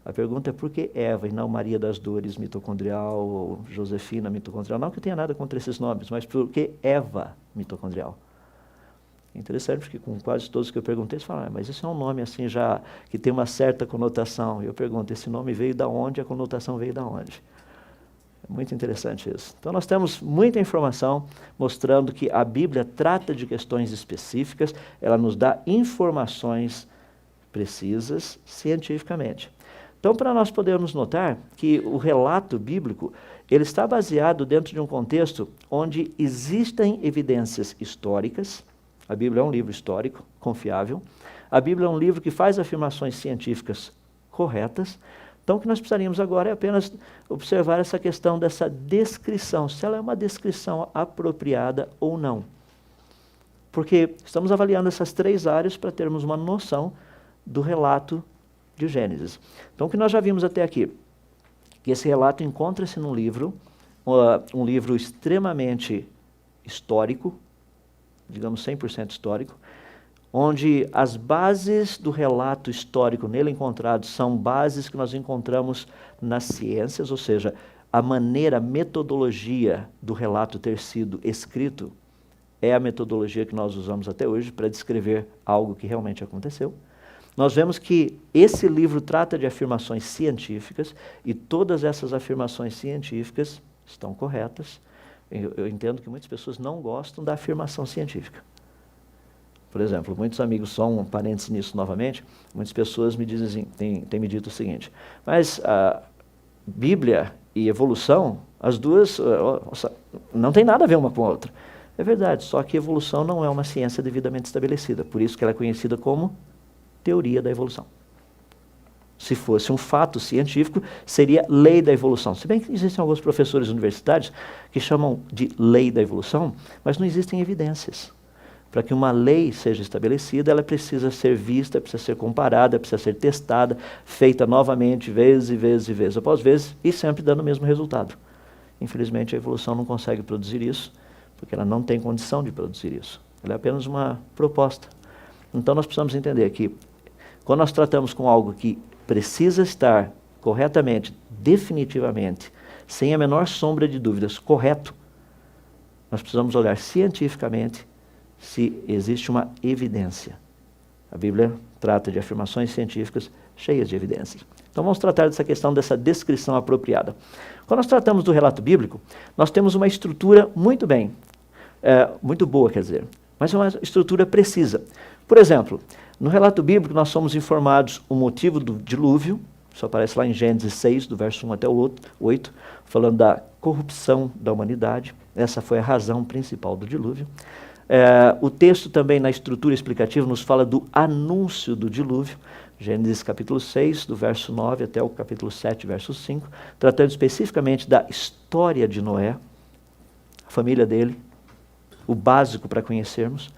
A pergunta é por que Eva e não Maria das Dores mitocondrial ou Josefina mitocondrial? Não que eu tenha nada contra esses nomes, mas por que Eva mitocondrial? Interessante, porque com quase todos que eu perguntei, eles falaram, mas isso é um nome assim já que tem uma certa conotação. E eu pergunto, esse nome veio da onde? A conotação veio da onde? É muito interessante isso. Então nós temos muita informação mostrando que a Bíblia trata de questões específicas, ela nos dá informações precisas cientificamente. Então, para nós podermos notar que o relato bíblico, ele está baseado dentro de um contexto onde existem evidências históricas. A Bíblia é um livro histórico, confiável. A Bíblia é um livro que faz afirmações científicas corretas. Então, o que nós precisaríamos agora é apenas observar essa questão dessa descrição, se ela é uma descrição apropriada ou não. Porque estamos avaliando essas três áreas para termos uma noção do relato de Gênesis. Então, o que nós já vimos até aqui, que esse relato encontra-se num livro, um livro extremamente histórico, digamos 100% histórico, onde as bases do relato histórico nele encontrado são bases que nós encontramos nas ciências, ou seja, a maneira, a metodologia do relato ter sido escrito é a metodologia que nós usamos até hoje para descrever algo que realmente aconteceu. Nós vemos que esse livro trata de afirmações científicas e todas essas afirmações científicas estão corretas. Eu entendo que muitas pessoas não gostam da afirmação científica. Por exemplo, muitos amigos, só um parênteses nisso novamente, muitas pessoas me dizem, têm me dito o seguinte, mas a Bíblia e evolução, as duas não tem nada a ver uma com a outra. É verdade, só que evolução não é uma ciência devidamente estabelecida, por isso que ela é conhecida como teoria da evolução. Se fosse um fato científico, seria lei da evolução. Se bem que existem alguns professores universitários que chamam de lei da evolução, mas não existem evidências. Para que uma lei seja estabelecida, ela precisa ser vista, precisa ser comparada, precisa ser testada, feita novamente, vezes e vezes e vezes após vezes, e sempre dando o mesmo resultado. Infelizmente, a evolução não consegue produzir isso, porque ela não tem condição de produzir isso. Ela é apenas uma proposta. Então, nós precisamos entender que, quando nós tratamos com algo que precisa estar corretamente, definitivamente, sem a menor sombra de dúvidas, correto, nós precisamos olhar cientificamente se existe uma evidência. A Bíblia trata de afirmações científicas cheias de evidências. Então vamos tratar dessa questão dessa descrição apropriada. Quando nós tratamos do relato bíblico, nós temos uma estrutura muito boa, quer dizer, mas é uma estrutura precisa. Por exemplo, no relato bíblico nós somos informados o motivo do dilúvio, isso aparece lá em Gênesis 6, do verso 1 até o 8, falando da corrupção da humanidade. Essa foi a razão principal do dilúvio. O texto também, na estrutura explicativa, nos fala do anúncio do dilúvio. Gênesis capítulo 6, do verso 9 até o capítulo 7, verso 5, tratando especificamente da história de Noé, a família dele, o básico para conhecermos.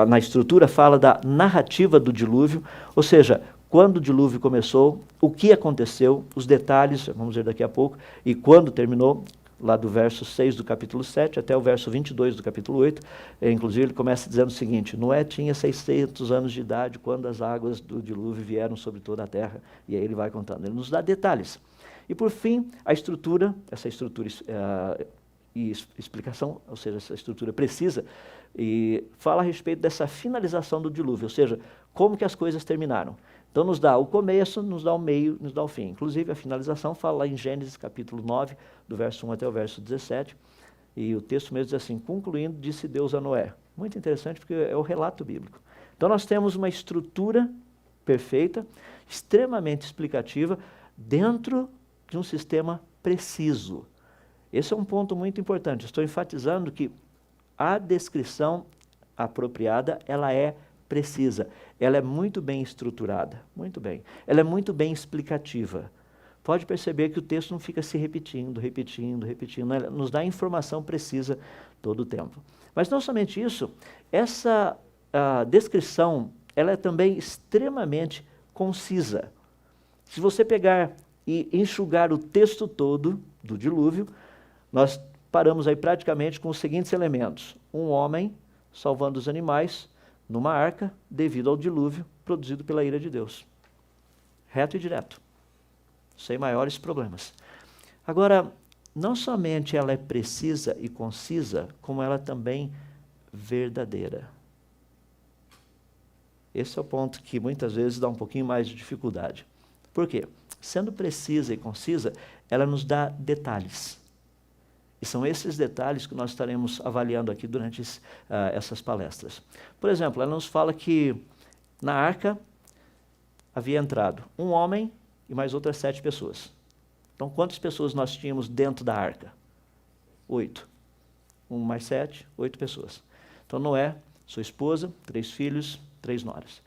Na estrutura fala da narrativa do dilúvio, ou seja, quando o dilúvio começou, o que aconteceu, os detalhes, vamos ver daqui a pouco, e quando terminou, lá do verso 6 do capítulo 7 até o verso 22 do capítulo 8, inclusive ele começa dizendo o seguinte: Noé tinha 600 anos de idade quando as águas do dilúvio vieram sobre toda a terra, e aí ele vai contando, ele nos dá detalhes. E por fim, essa estrutura e explicação, ou seja, essa estrutura precisa, e fala a respeito dessa finalização do dilúvio, ou seja, como que as coisas terminaram. Então nos dá o começo, nos dá o meio, nos dá o fim. Inclusive a finalização fala lá em Gênesis capítulo 9, do verso 1 até o verso 17, e o texto mesmo diz assim: concluindo, disse Deus a Noé. Muito interessante porque é o relato bíblico. Então nós temos uma estrutura perfeita, extremamente explicativa, dentro de um sistema preciso. Esse é um ponto muito importante. Estou enfatizando que a descrição apropriada, ela é precisa. Ela é muito bem estruturada, muito bem. Ela é muito bem explicativa. Pode perceber que o texto não fica se repetindo. Ela nos dá informação precisa todo o tempo. Mas não somente isso, essa descrição, ela é também extremamente concisa. Se você pegar e enxugar o texto todo do dilúvio, nós paramos aí praticamente com os seguintes elementos: um homem salvando os animais numa arca devido ao dilúvio produzido pela ira de Deus. Reto e direto, sem maiores problemas. Agora, não somente ela é precisa e concisa, como ela também verdadeira. Esse é o ponto que muitas vezes dá um pouquinho mais de dificuldade. Por quê? Sendo precisa e concisa, ela nos dá detalhes. E são esses detalhes que nós estaremos avaliando aqui durante essas palestras. Por exemplo, ela nos fala que na arca havia entrado um homem e mais outras 7 pessoas. Então, quantas pessoas nós tínhamos dentro da arca? 8. 1 mais 7, 8 pessoas. Então, Noé, sua esposa, 3 filhos, 3 noras.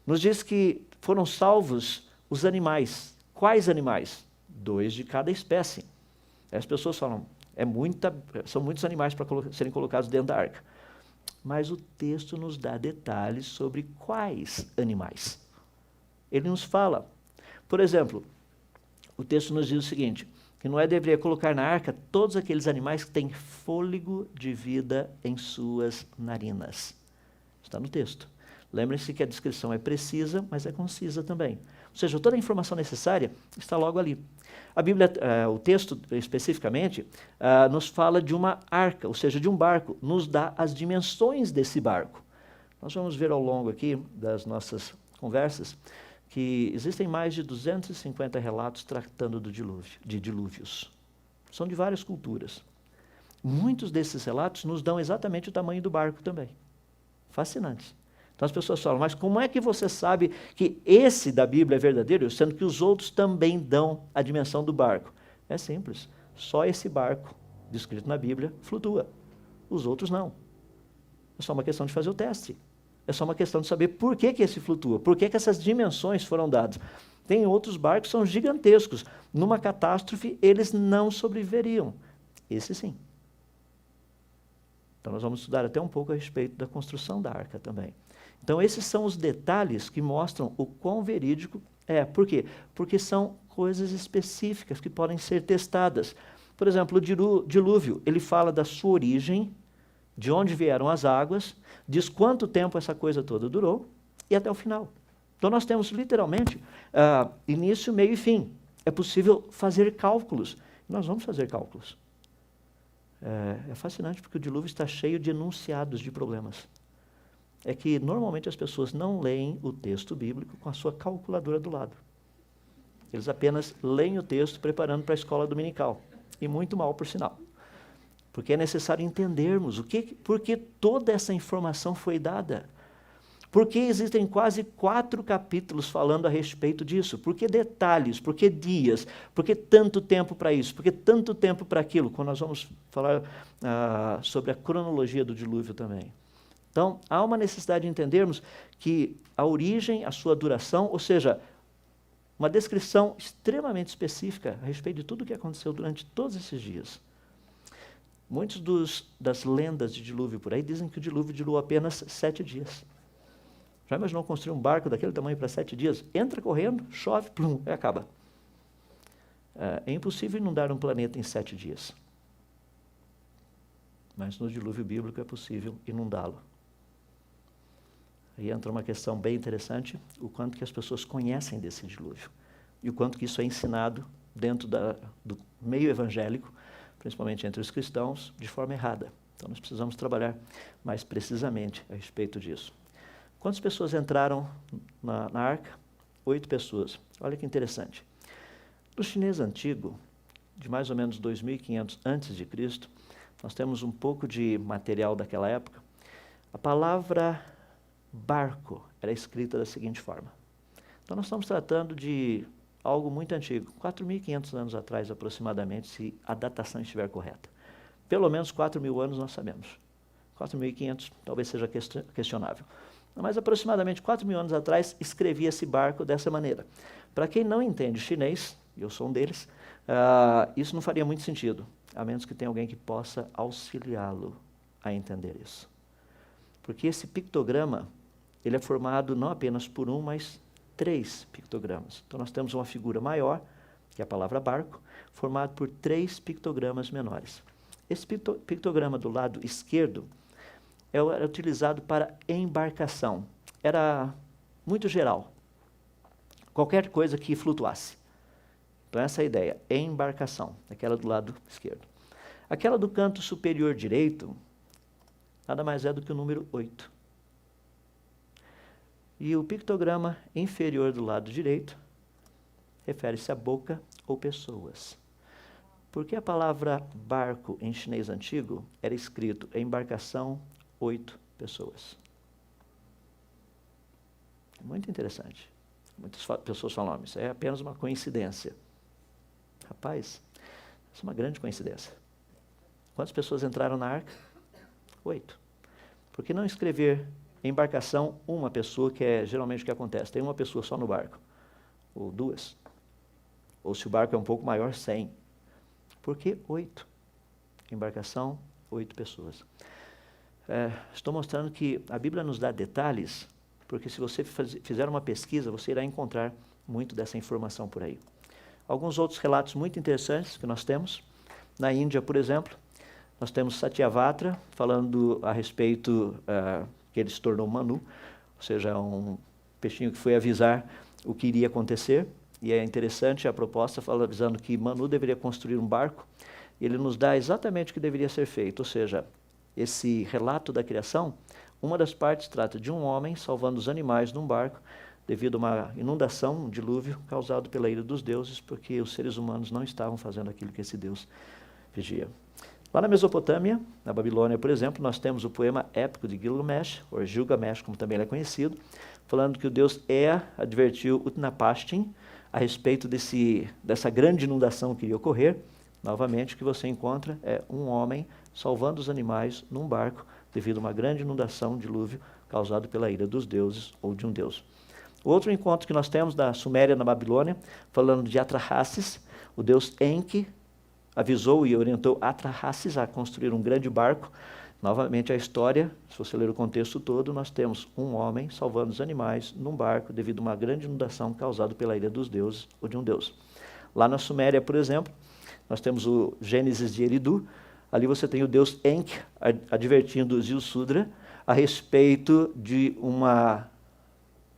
Nos diz que foram salvos os animais. Quais animais? 2 de cada espécie. Aí as pessoas falam: são muitos animais para serem colocados dentro da arca. Mas o texto nos dá detalhes sobre quais animais. Ele nos fala. Por exemplo, o texto nos diz o seguinte: que Noé deveria colocar na arca todos aqueles animais que têm fôlego de vida em suas narinas. Está no texto. Lembrem-se que a descrição é precisa, mas é concisa também. Ou seja, toda a informação necessária está logo ali. A Bíblia, o texto especificamente, nos fala de uma arca, ou seja, de um barco, nos dá as dimensões desse barco. Nós vamos ver ao longo aqui das nossas conversas que existem mais de 250 relatos tratando de dilúvios. São de várias culturas. Muitos desses relatos nos dão exatamente o tamanho do barco também. Fascinantes. Então as pessoas falam: mas como é que você sabe que esse da Bíblia é verdadeiro, sendo que os outros também dão a dimensão do barco? É simples. Só esse barco, descrito na Bíblia, flutua. Os outros não. É só uma questão de fazer o teste. É só uma questão de saber por que esse flutua, por que essas dimensões foram dadas. Tem outros barcos que são gigantescos. Numa catástrofe, eles não sobreviveriam. Esse sim. Então nós vamos estudar até um pouco a respeito da construção da arca também. Então esses são os detalhes que mostram o quão verídico é. Por quê? Porque são coisas específicas que podem ser testadas. Por exemplo, o dilúvio, ele fala da sua origem, de onde vieram as águas, diz quanto tempo essa coisa toda durou e até o final. Então nós temos literalmente início, meio e fim. É possível fazer cálculos. Nós vamos fazer cálculos. É fascinante porque o dilúvio está cheio de enunciados de problemas. é que normalmente as pessoas não leem o texto bíblico com a sua calculadora do lado. Eles apenas leem o texto preparando para a escola dominical. E muito mal, por sinal. Porque é necessário entendermos por que toda essa informação foi dada. Por que existem quase 4 capítulos falando a respeito disso? Por que detalhes? Por que dias? Por que tanto tempo para isso? Por que tanto tempo para aquilo? Quando nós vamos falar sobre a cronologia do dilúvio também. Então, há uma necessidade de entendermos que a origem, a sua duração, ou seja, uma descrição extremamente específica a respeito de tudo o que aconteceu durante todos esses dias. Muitos das lendas de dilúvio por aí dizem que o dilúvio durou apenas 7 dias. Já imaginou construir um barco daquele tamanho para 7 dias? Entra correndo, chove, plum, e acaba. É impossível inundar um planeta em 7 dias. Mas no dilúvio bíblico é possível inundá-lo. Aí entra uma questão bem interessante, o quanto que as pessoas conhecem desse dilúvio. E o quanto que isso é ensinado dentro do meio evangélico, principalmente entre os cristãos, de forma errada. Então nós precisamos trabalhar mais precisamente a respeito disso. Quantas pessoas entraram na arca? 8 pessoas. Olha que interessante. No chinês antigo, de mais ou menos 2500 a.C., nós temos um pouco de material daquela época. A palavra barco era escrita da seguinte forma. Então nós estamos tratando de algo muito antigo, 4.500 anos atrás aproximadamente, se a datação estiver correta. Pelo menos 4.000 anos nós sabemos. 4.500 talvez seja questionável. Mas aproximadamente 4.000 anos atrás escrevia esse barco dessa maneira. Para quem não entende chinês, eu sou um deles, isso não faria muito sentido, a menos que tenha alguém que possa auxiliá-lo a entender isso. Porque esse pictograma, ele é formado não apenas por um, mas 3 pictogramas. Então nós temos uma figura maior, que é a palavra barco, formado por 3 pictogramas menores. Esse pictograma do lado esquerdo era utilizado para embarcação. Era muito geral. Qualquer coisa que flutuasse. Então essa é a ideia, embarcação, aquela do lado esquerdo. Aquela do canto superior direito, nada mais é do que o número 8. E o pictograma inferior do lado direito refere-se a boca ou pessoas. Porque a palavra barco em chinês antigo era escrito embarcação 8 pessoas. Muito interessante. Muitas pessoas falam, isso é apenas uma coincidência. Rapaz, isso é uma grande coincidência. Quantas pessoas entraram na arca? 8. Por que não escrever embarcação uma pessoa, que é geralmente o que acontece? Tem uma pessoa só no barco. Ou 2. Ou se o barco é um pouco maior, 100. Por que 8? Embarcação, 8 pessoas. Estou mostrando que a Bíblia nos dá detalhes, porque se você fizer uma pesquisa, você irá encontrar muito dessa informação por aí. Alguns outros relatos muito interessantes que nós temos. Na Índia, por exemplo, nós temos Satyavatra, falando a respeito que ele se tornou Manu, ou seja, um peixinho que foi avisar o que iria acontecer. E é interessante a proposta, avisando que Manu deveria construir um barco. Ele nos dá exatamente o que deveria ser feito, ou seja, esse relato da criação, uma das partes trata de um homem salvando os animais num barco devido a uma inundação, um dilúvio causado pela ira dos deuses, porque os seres humanos não estavam fazendo aquilo que esse Deus pedia. Lá na Mesopotâmia, na Babilônia, por exemplo, nós temos o poema épico de Gilgamesh, ou Gilgamesh, como também ele é conhecido, falando que o deus Ea advertiu Utnapishtim a respeito dessa grande inundação que iria ocorrer. Novamente, o que você encontra é um homem salvando os animais num barco devido a uma grande inundação, um dilúvio, causado pela ira dos deuses ou de um deus. O outro encontro que nós temos da Suméria na Babilônia, falando de Atrahasis, o deus Enki avisou e orientou Atrahasis a construir um grande barco. Novamente a história, se você ler o contexto todo, nós temos um homem salvando os animais num barco devido a uma grande inundação causada pela ira dos deuses ou de um deus. Lá na Suméria, por exemplo, nós temos o Gênesis de Eridu. Ali você tem o deus Enki advertindo Zilsudra a respeito de uma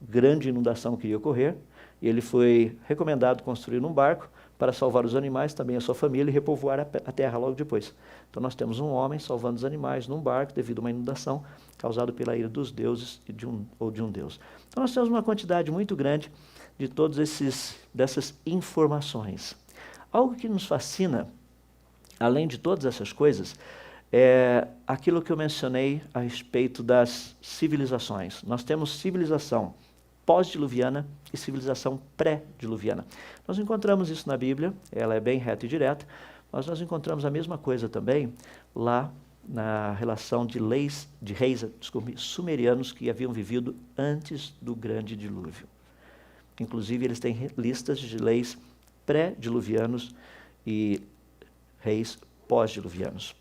grande inundação que ia ocorrer. E ele foi recomendado construir um barco para salvar os animais, também a sua família, e repovoar a terra logo depois. Então nós temos um homem salvando os animais num barco devido a uma inundação causada pela ira dos deuses ou de um deus. Então nós temos uma quantidade muito grande de dessas informações. Algo que nos fascina, além de todas essas coisas, é aquilo que eu mencionei a respeito das civilizações. Nós temos civilização pós-diluviana e civilização pré-diluviana. Nós encontramos isso na Bíblia, ela é bem reta e direta, mas nós encontramos a mesma coisa também lá na relação de reis sumerianos que haviam vivido antes do grande dilúvio. Inclusive, eles têm listas de leis pré-diluvianos e reis pós-diluvianos.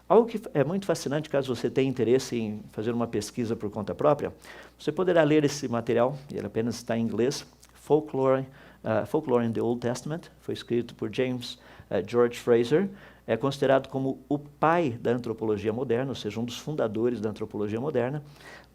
Algo que é muito fascinante, caso você tenha interesse em fazer uma pesquisa por conta própria, você poderá ler esse material, ele apenas está em inglês, Folklore in the Old Testament, foi escrito por James George Fraser, é considerado como o pai da antropologia moderna, ou seja, um dos fundadores da antropologia moderna.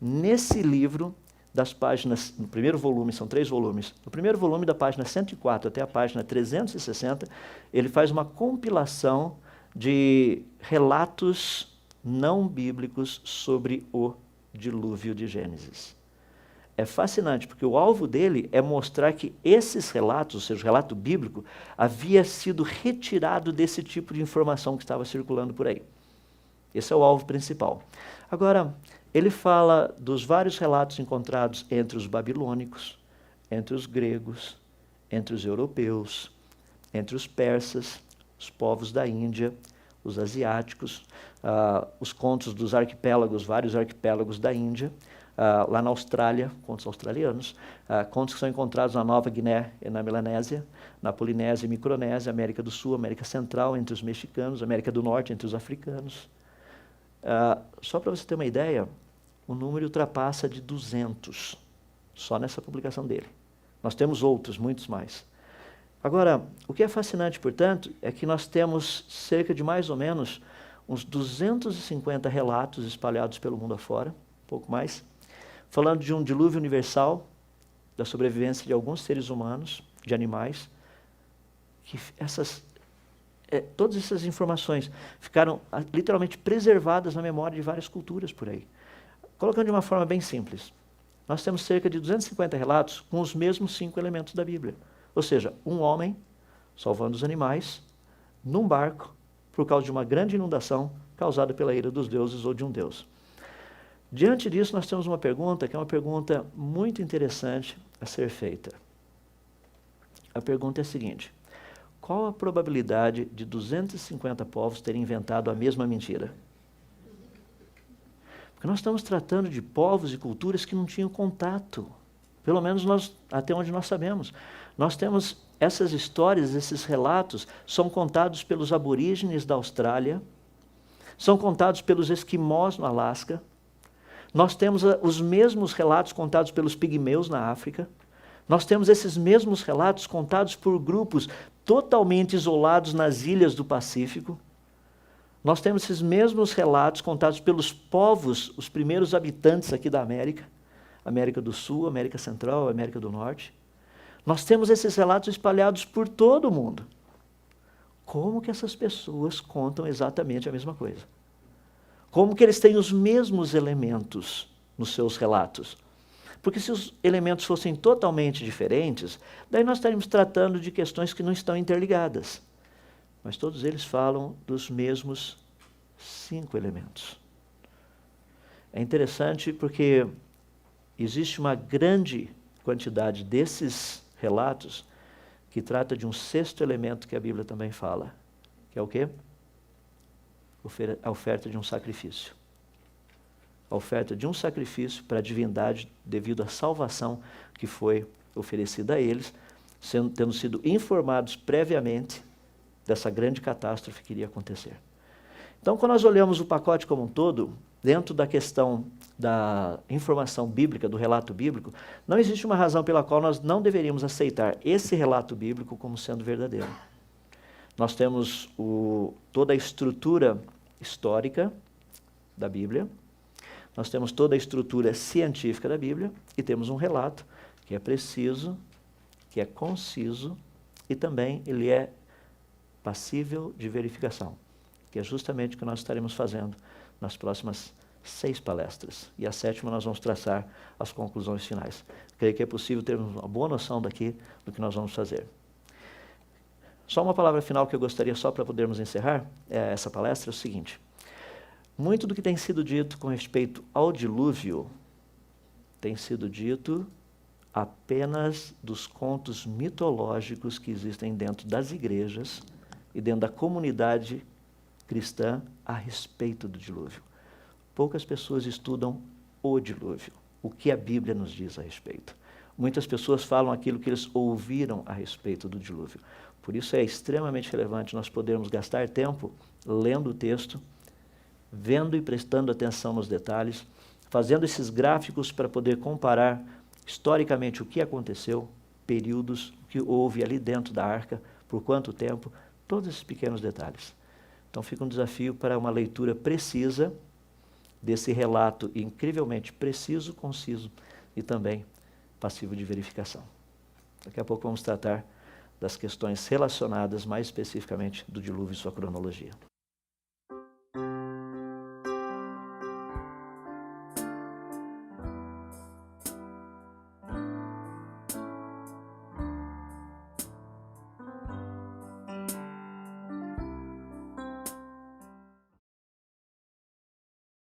Nesse livro, das páginas, no primeiro volume, são 3 volumes, no primeiro volume, da página 104 até a página 360, ele faz uma compilação de relatos não bíblicos sobre o dilúvio de Gênesis. É fascinante, porque o alvo dele é mostrar que esses relatos, ou seja, o relato bíblico, havia sido retirado desse tipo de informação que estava circulando por aí. Esse é o alvo principal. Agora, ele fala dos vários relatos encontrados entre os babilônicos, entre os gregos, entre os europeus, entre os persas, os povos da Índia, os asiáticos, os contos dos arquipélagos, vários arquipélagos da Índia, lá na Austrália, contos australianos, contos que são encontrados na Nova Guiné e na Melanésia, na Polinésia e Micronésia, América do Sul, América Central, entre os mexicanos, América do Norte, entre os africanos. Só para você ter uma ideia, o número ultrapassa de 200, só nessa publicação dele. Nós temos outros, muitos mais. Agora, o que é fascinante, portanto, é que nós temos cerca de mais ou menos uns 250 relatos espalhados pelo mundo afora, um pouco mais, falando de um dilúvio universal, da sobrevivência de alguns seres humanos, de animais, que todas essas informações ficaram literalmente preservadas na memória de várias culturas por aí. Colocando de uma forma bem simples, nós temos cerca de 250 relatos com os mesmos 5 elementos da Bíblia. Ou seja, um homem salvando os animais num barco por causa de uma grande inundação causada pela ira dos deuses ou de um deus. Diante disso, nós temos uma pergunta que é uma pergunta muito interessante a ser feita. A pergunta é a seguinte: qual a probabilidade de 250 povos terem inventado a mesma mentira? Porque nós estamos tratando de povos e culturas que não tinham contato. Pelo menos até onde nós sabemos. Nós temos essas histórias, esses relatos, são contados pelos aborígenes da Austrália, são contados pelos esquimós no Alasca, nós temos os mesmos relatos contados pelos pigmeus na África, nós temos esses mesmos relatos contados por grupos totalmente isolados nas ilhas do Pacífico, nós temos esses mesmos relatos contados pelos povos, os primeiros habitantes aqui da América, América do Sul, América Central, América do Norte. Nós temos esses relatos espalhados por todo o mundo. Como que essas pessoas contam exatamente a mesma coisa? Como que eles têm os mesmos elementos nos seus relatos? Porque se os elementos fossem totalmente diferentes, daí nós estaríamos tratando de questões que não estão interligadas. Mas todos eles falam dos mesmos 5 elementos. É interessante porque existe uma grande quantidade desses relatos que trata de um 6º elemento que a Bíblia também fala, que é o quê? A oferta de um sacrifício. A oferta de um sacrifício para a divindade devido à salvação que foi oferecida a eles, tendo sido informados previamente dessa grande catástrofe que iria acontecer. Então, quando nós olhamos o pacote como um todo, dentro da questão da informação bíblica, do relato bíblico, não existe uma razão pela qual nós não deveríamos aceitar esse relato bíblico como sendo verdadeiro. Nós temos toda a estrutura histórica da Bíblia, nós temos toda a estrutura científica da Bíblia e temos um relato que é preciso, que é conciso e também ele é passível de verificação, que é justamente o que nós estaremos fazendo nas próximas 6 palestras. E a 7ª nós vamos traçar as conclusões finais. Creio que é possível termos uma boa noção daqui do que nós vamos fazer. Só uma palavra final que eu gostaria, só para podermos encerrar essa palestra, é o seguinte. Muito do que tem sido dito com respeito ao dilúvio tem sido dito apenas dos contos mitológicos que existem dentro das igrejas e dentro da comunidade cristã a respeito do dilúvio. Poucas pessoas estudam o dilúvio, o que a Bíblia nos diz a respeito. Muitas pessoas falam aquilo que eles ouviram a respeito do dilúvio. Por isso é extremamente relevante nós podermos gastar tempo lendo o texto, vendo e prestando atenção nos detalhes, fazendo esses gráficos para poder comparar historicamente o que aconteceu, períodos, o que houve ali dentro da arca, por quanto tempo, todos esses pequenos detalhes. Então fica um desafio para uma leitura precisa desse relato incrivelmente preciso, conciso e também passível de verificação. Daqui a pouco vamos tratar das questões relacionadas mais especificamente do dilúvio e sua cronologia.